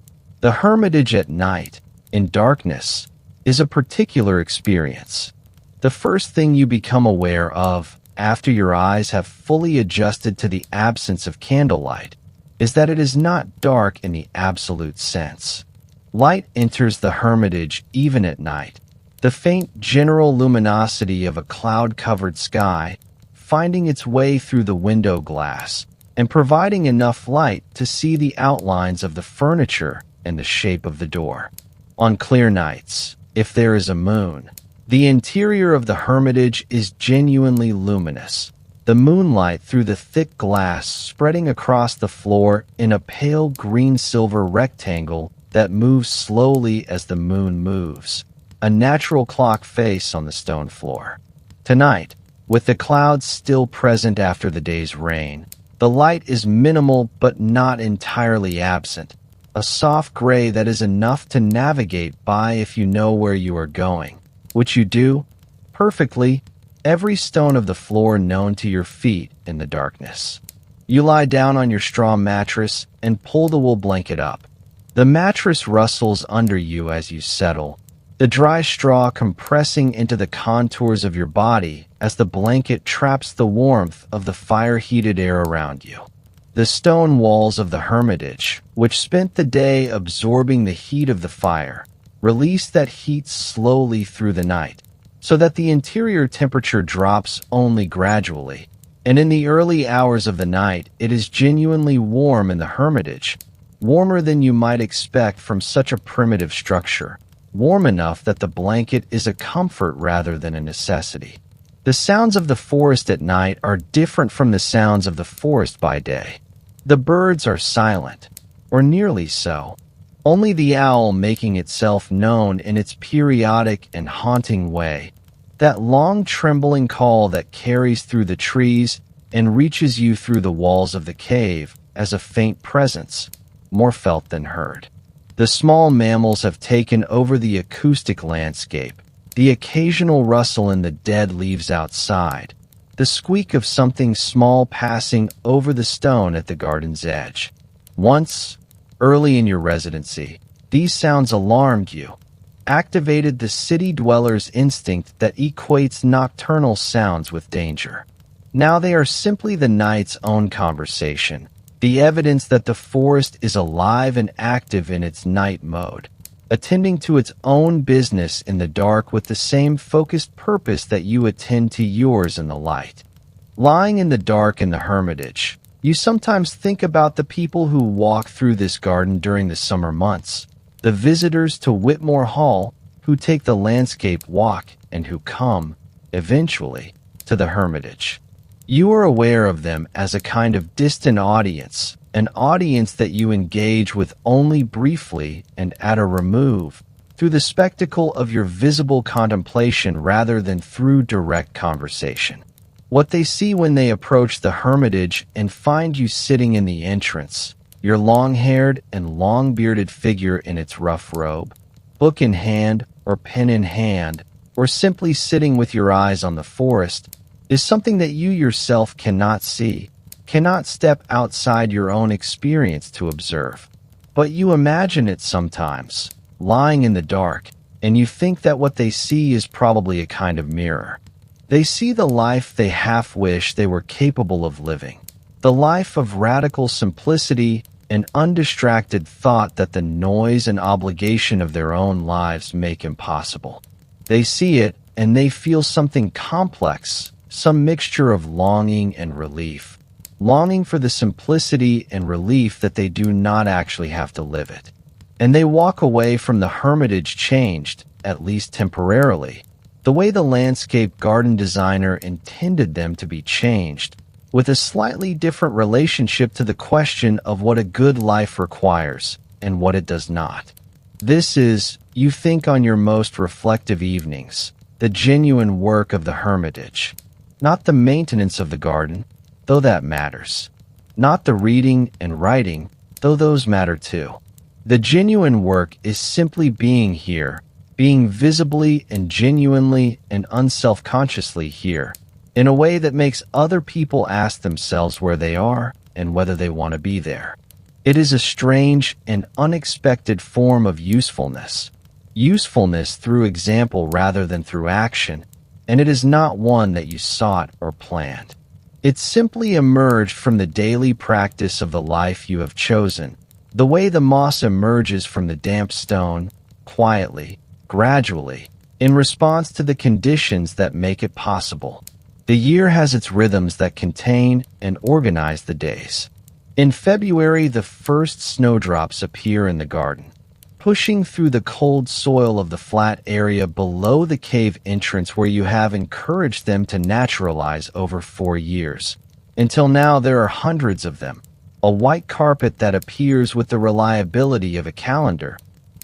The Hermitage at night, in darkness, is a particular experience. The first thing you become aware of, after your eyes have fully adjusted to the absence of candlelight, is that it is not dark in the absolute sense. Light enters the Hermitage even at night, the faint general luminosity of a cloud-covered sky, finding its way through the window glass and providing enough light to see the outlines of the furniture and the shape of the door. On clear nights, if there is a moon, the interior of the Hermitage is genuinely luminous. the moonlight through the thick glass spreading across the floor in a pale green-silver rectangle that moves slowly as the moon moves, a natural clock face on the stone floor. Tonight, with the clouds still present after the day's rain, the light is minimal but not entirely absent, a soft gray that is enough to navigate by if you know where you are going, which you do perfectly, every stone of the floor known to your feet in the darkness. You lie down on your straw mattress and pull the wool blanket up. The mattress rustles under you as you settle, the dry straw compressing into the contours of your body as the blanket traps the warmth of the fire-heated air around you. The stone walls of the Hermitage, which spent the day absorbing the heat of the fire, release that heat slowly through the night, so that the interior temperature drops only gradually, and in the early hours of the night it is genuinely warm in the Hermitage, warmer than you might expect from such a primitive structure, warm enough that the blanket is a comfort rather than a necessity. The sounds of the forest at night are different from the sounds of the forest by day. The birds are silent, or nearly so, only the owl making itself known in its periodic and haunting way, that long trembling call that carries through the trees and reaches you through the walls of the cave as a faint presence, more felt than heard. The small mammals have taken over the acoustic landscape, the occasional rustle in the dead leaves outside, the squeak of something small passing over the stone at the garden's edge. Once, early in your residency, these sounds alarmed you, activated the city dweller's instinct that equates nocturnal sounds with danger. Now they are simply the night's own conversation, the evidence that the forest is alive and active in its night mode, attending to its own business in the dark with the same focused purpose that you attend to yours in the light. Lying in the dark in the Hermitage, you sometimes think about the people who walk through this garden during the summer months, the visitors to Whitmore Hall who take the landscape walk and who come, eventually, to the Hermitage. You are aware of them as a kind of distant audience, an audience that you engage with only briefly and at a remove, through the spectacle of your visible contemplation rather than through direct conversation. What they see when they approach the Hermitage and find you sitting in the entrance, your long-haired and long-bearded figure in its rough robe, book in hand or pen in hand, or simply sitting with your eyes on the forest, is something that you yourself cannot see, cannot step outside your own experience to observe. But you imagine it sometimes, lying in the dark, and you think that what they see is probably a kind of mirror. They see the life they half wish they were capable of living, the life of radical simplicity and undistracted thought that the noise and obligation of their own lives make impossible. They see it and they feel something complex, some mixture of longing and relief, longing for the simplicity and relief that they do not actually have to live it. And they walk away from the Hermitage changed, at least temporarily, the way the landscape garden designer intended them to be changed, with a slightly different relationship to the question of what a good life requires and what it does not. This is, you think on your most reflective evenings, the genuine work of the Hermitage. Not the maintenance of the garden, though that matters. Not the reading and writing, though those matter too. The genuine work is simply being here, being visibly and genuinely and unselfconsciously here, in a way that makes other people ask themselves where they are and whether they want to be there. It is a strange and unexpected form of usefulness. Usefulness through example rather than through action, and it is not one that you sought or planned. It simply emerged from the daily practice of the life you have chosen, the way the moss emerges from the damp stone, quietly, gradually, in response to the conditions that make it possible. The year has its rhythms that contain and organize the days. In February, the first snowdrops appear in the garden. pushing through the cold soil of the flat area below the cave entrance where you have encouraged them to naturalize over 4 years. Until now, there are hundreds of them, a white carpet that appears with the reliability of a calendar,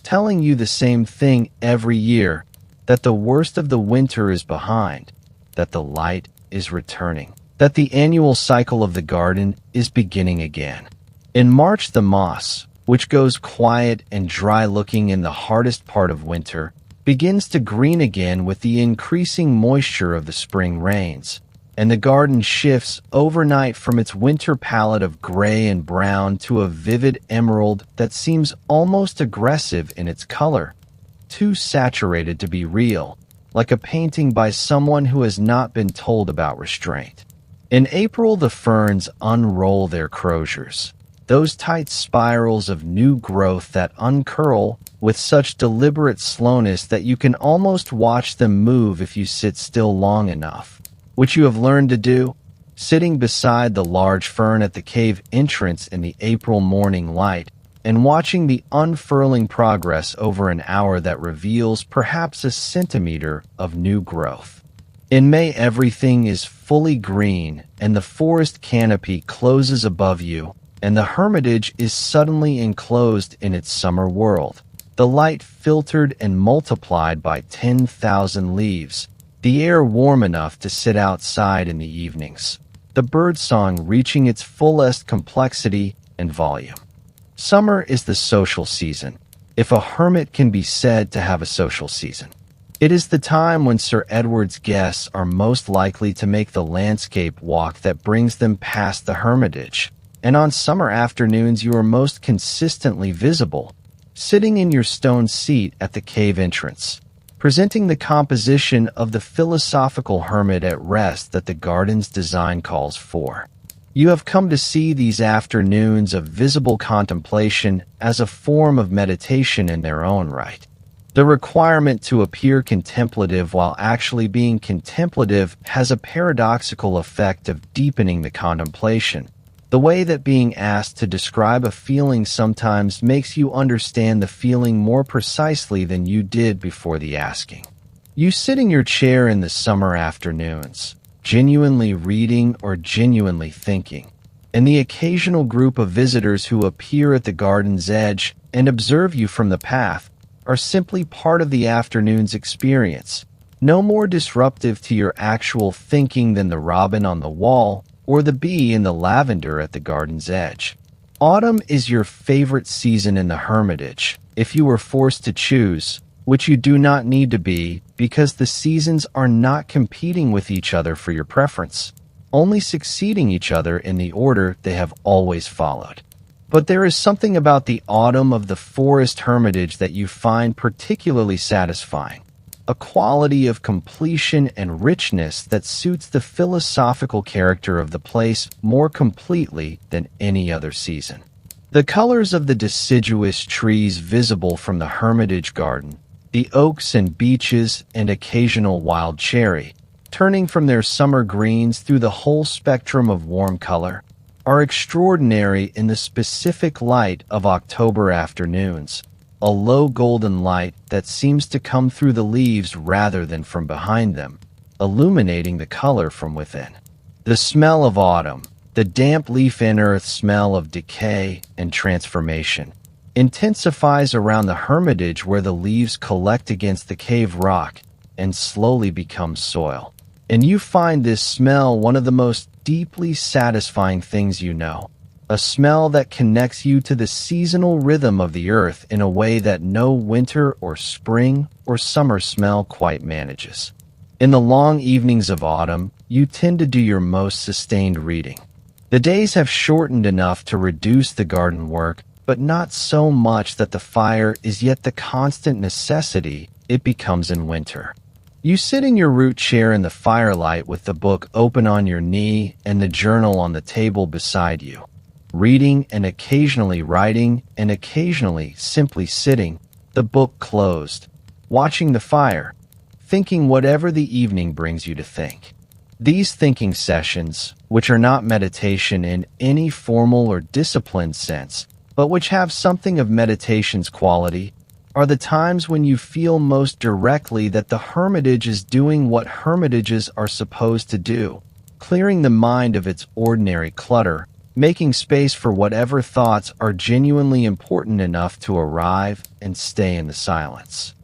telling you the same thing every year, that the worst of the winter is behind, that the light is returning, that the annual cycle of the garden is beginning again. In March, the moss, which goes quiet and dry-looking in the hardest part of winter, begins to green again with the increasing moisture of the spring rains, and the garden shifts overnight from its winter palette of gray and brown to a vivid emerald that seems almost aggressive in its color, too saturated to be real, like a painting by someone who has not been told about restraint. In April, the ferns unroll their croziers, those tight spirals of new growth that uncurl with such deliberate slowness that you can almost watch them move if you sit still long enough, which you have learned to do, sitting beside the large fern at the cave entrance in the April morning light and watching the unfurling progress over an hour that reveals perhaps a centimeter of new growth. In May, everything is fully green and the forest canopy closes above you, and the Hermitage is suddenly enclosed in its summer world, the light filtered and multiplied by 10,000 leaves, the air warm enough to sit outside in the evenings, the birdsong reaching its fullest complexity and volume. Summer is the social season, if a hermit can be said to have a social season. It is the time when Sir Edward's guests are most likely to make the landscape walk that brings them past the Hermitage, and on summer afternoons you are most consistently visible, sitting in your stone seat at the cave entrance, presenting the composition of the philosophical hermit at rest that the garden's design calls for. You have come to see these afternoons of visible contemplation as a form of meditation in their own right. The requirement to appear contemplative while actually being contemplative has a paradoxical effect of deepening the contemplation, the way that being asked to describe a feeling sometimes makes you understand the feeling more precisely than you did before the asking. You sit in your chair in the summer afternoons, genuinely reading or genuinely thinking, and the occasional group of visitors who appear at the garden's edge and observe you from the path are simply part of the afternoon's experience, no more disruptive to your actual thinking than the robin on the wall or the bee in the lavender at the garden's edge. Autumn is your favorite season in the Hermitage, if you were forced to choose, which you do not need to be, because the seasons are not competing with each other for your preference, only succeeding each other in the order they have always followed. But there is something about the autumn of the forest Hermitage that you find particularly satisfying, a quality of completion and richness that suits the philosophical character of the place more completely than any other season. The colors of the deciduous trees visible from the Hermitage garden, the oaks and beeches and occasional wild cherry, turning from their summer greens through the whole spectrum of warm color, are extraordinary in the specific light of October afternoons, a low golden light that seems to come through the leaves rather than from behind them, illuminating the color from within. The smell of autumn, the damp leaf and earth smell of decay and transformation, intensifies around the Hermitage where the leaves collect against the cave rock and slowly become soil. And you find this smell one of the most deeply satisfying things you know, a smell that connects you to the seasonal rhythm of the earth in a way that no winter or spring or summer smell quite manages. In the long evenings of autumn, you tend to do your most sustained reading. The days have shortened enough to reduce the garden work, but not so much that the fire is yet the constant necessity it becomes in winter. You sit in your root chair in the firelight with the book open on your knee and the journal on the table beside you, reading and occasionally writing and occasionally simply sitting, the book closed, watching the fire, thinking whatever the evening brings you to think. These thinking sessions, which are not meditation in any formal or disciplined sense, but which have something of meditation's quality, are the times when you feel most directly that the Hermitage is doing what Hermitages are supposed to do, clearing the mind of its ordinary clutter, making space for whatever thoughts are genuinely important enough to arrive and stay in the silence.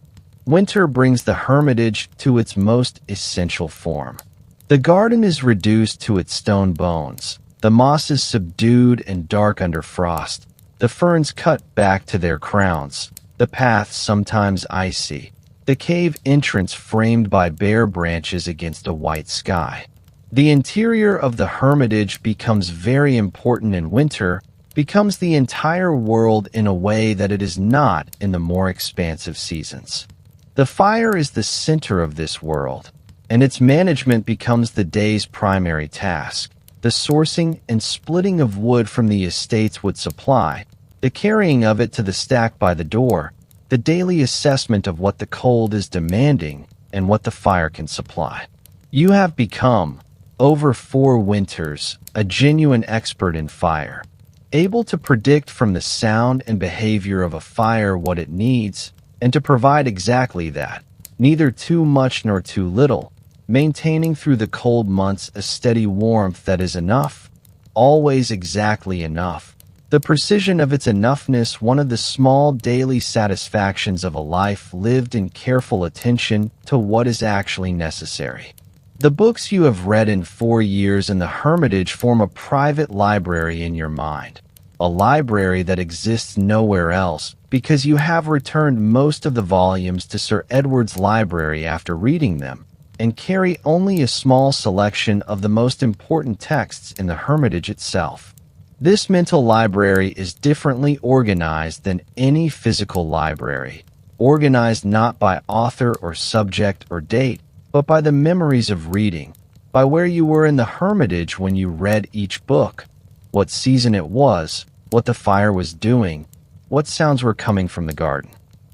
Winter brings the Hermitage to its most essential form. The garden is reduced to its stone bones, the moss is subdued and dark under frost, the ferns cut back to their crowns, the path sometimes icy, the cave entrance framed by bare branches against a white sky. The interior of the Hermitage becomes very important in winter, becomes the entire world in a way that it is not in the more expansive seasons. The fire is the center of this world, and its management becomes the day's primary task. The sourcing and splitting of wood from the estates would supply, the carrying of it to the stack by the door, the daily assessment of what the cold is demanding and what the fire can supply. You have become, over 4 winters, a genuine expert in fire, able to predict from the sound and behavior of a fire what it needs, and to provide exactly that, neither too much nor too little, maintaining through the cold months a steady warmth that is enough, always exactly enough. The precision of its enoughness, one of the small daily satisfactions of a life lived in careful attention to what is actually necessary. The books you have read in 4 years in the Hermitage form a private library in your mind, a library that exists nowhere else, because you have returned most of the volumes to Sir Edward's library after reading them, and carry only a small selection of the most important texts in the Hermitage itself. This mental library is differently organized than any physical library, organized not by author or subject or date, but by the memories of reading, by where you were in the Hermitage when you read each book, what season it was, what the fire was doing, what sounds were coming from the garden.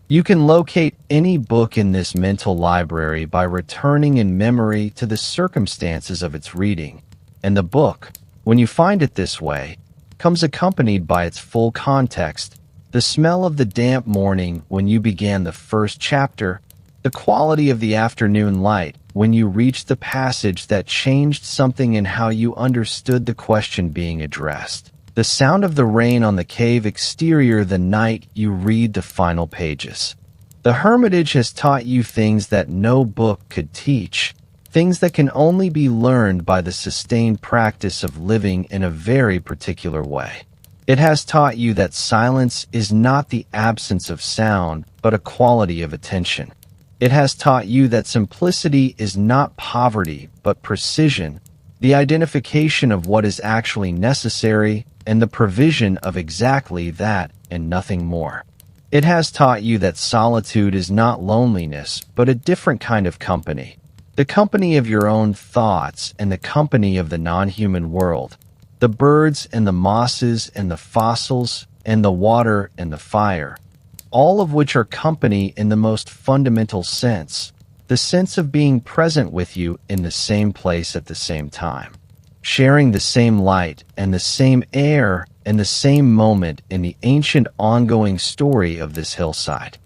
You can locate any book in this mental library by returning in memory to the circumstances of its reading, and the book, when you find it this way, comes accompanied by its full context, the smell of the damp morning when you began the first chapter, the quality of the afternoon light when you reached the passage that changed something in how you understood the question being addressed, the sound of the rain on the cave exterior the night you read the final pages. The Hermitage has taught you things that no book could teach, things that can only be learned by the sustained practice of living in a very particular way. It has taught you that silence is not the absence of sound, but a quality of attention. It has taught you that simplicity is not poverty, but precision, the identification of what is actually necessary, and the provision of exactly that and nothing more. It has taught you that solitude is not loneliness, but a different kind of company. The company of your own thoughts and the company of the non-human world, the birds and the mosses and the fossils and the water and the fire, all of which are company in the most fundamental sense, the sense of being present with you in the same place at the same time, sharing the same light and the same air and the same moment in the ancient ongoing story of this hillside.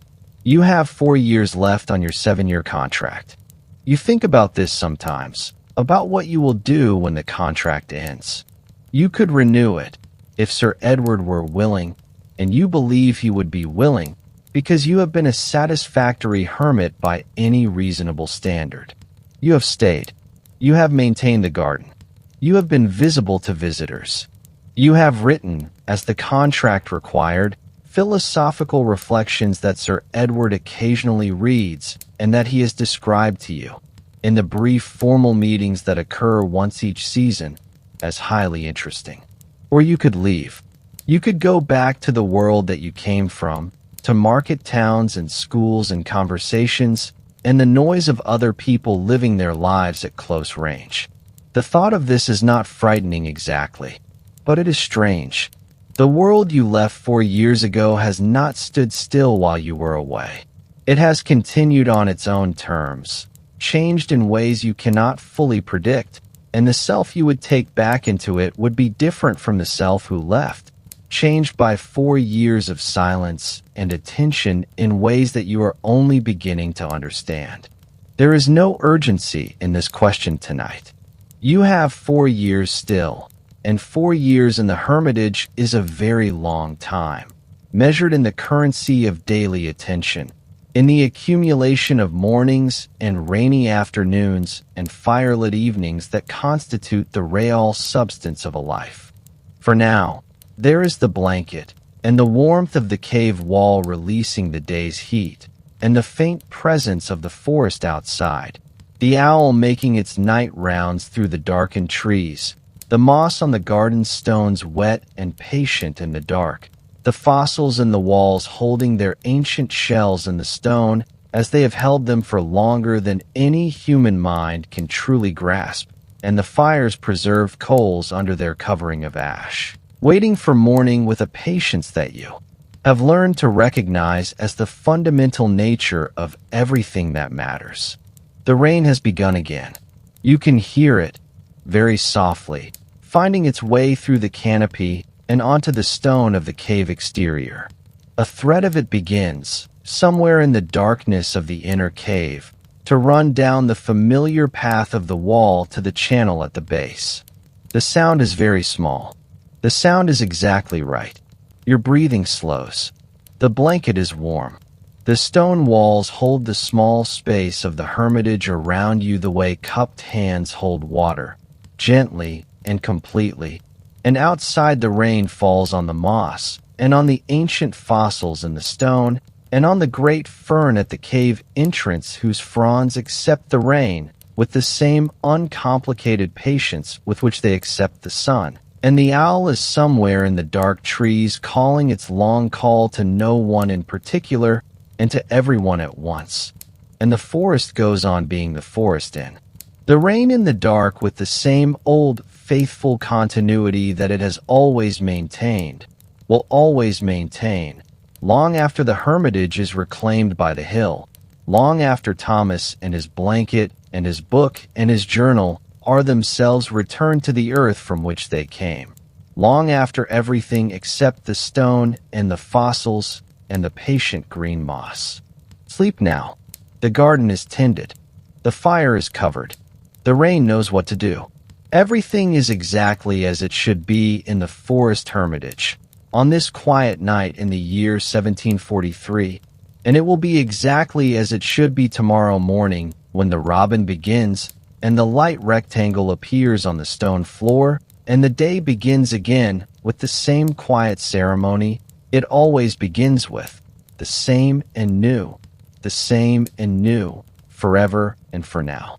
You have 4 years left on your 7-year contract. You think about this sometimes, about what you will do when the contract ends. You could renew it, if Sir Edward were willing, and you believe he would be willing, because you have been a satisfactory hermit by any reasonable standard. You have stayed. You have maintained the garden. You have been visible to visitors. You have written, as the contract required, philosophical reflections that Sir Edward occasionally reads and that he has described to you, in the brief formal meetings that occur once each season, as highly interesting. Or you could leave. You could go back to the world that you came from, to market towns and schools and conversations, and the noise of other people living their lives at close range. The thought of this is not frightening exactly, but it is strange. The world you left 4 years ago has not stood still while you were away. It has continued on its own terms, changed in ways you cannot fully predict, and the self you would take back into it would be different from the self who left. changed by 4 years of silence and attention in ways that you are only beginning to understand. There is no urgency in this question tonight. You have 4 years still, and 4 years in the Hermitage is a very long time, measured in the currency of daily attention, in the accumulation of mornings and rainy afternoons and firelit evenings that constitute the real substance of a life. For now, there is the blanket, and the warmth of the cave wall releasing the day's heat, and the faint presence of the forest outside, the owl making its night rounds through the darkened trees, the moss on the garden stones wet and patient in the dark, the fossils in the walls holding their ancient shells in the stone as they have held them for longer than any human mind can truly grasp, and the fire's preserved coals under their covering of ash, waiting for morning with a patience that you have learned to recognize as the fundamental nature of everything that matters. The rain has begun again. You can hear it, very softly, finding its way through the canopy and onto the stone of the cave exterior. A thread of it begins, somewhere in the darkness of the inner cave, to run down the familiar path of the wall to the channel at the base. The sound is very small. The sound is exactly right. Your breathing slows. The blanket is warm. The stone walls hold the small space of the hermitage around you the way cupped hands hold water, gently and completely. And outside the rain falls on the moss, and on the ancient fossils in the stone, and on the great fern at the cave entrance whose fronds accept the rain with the same uncomplicated patience with which they accept the sun. And the owl is somewhere in the dark trees calling its long call to no one in particular and to everyone at once. And the forest goes on being the forest in the rain in the dark with the same old faithful continuity that it has always maintained, will always maintain, long after the hermitage is reclaimed by the hill, long after Thomas and his blanket and his book and his journal are themselves returned to the earth from which they came, long after everything except the stone and the fossils and the patient green moss. Sleep now. The garden is tended. The fire is covered. The rain knows what to do. Everything is exactly as it should be in the forest hermitage on this quiet night in the year 1743, and it will be exactly as it should be tomorrow morning when the robin begins and the light rectangle appears on the stone floor and the day begins again with the same quiet ceremony it always begins with, the same and new, forever and for now.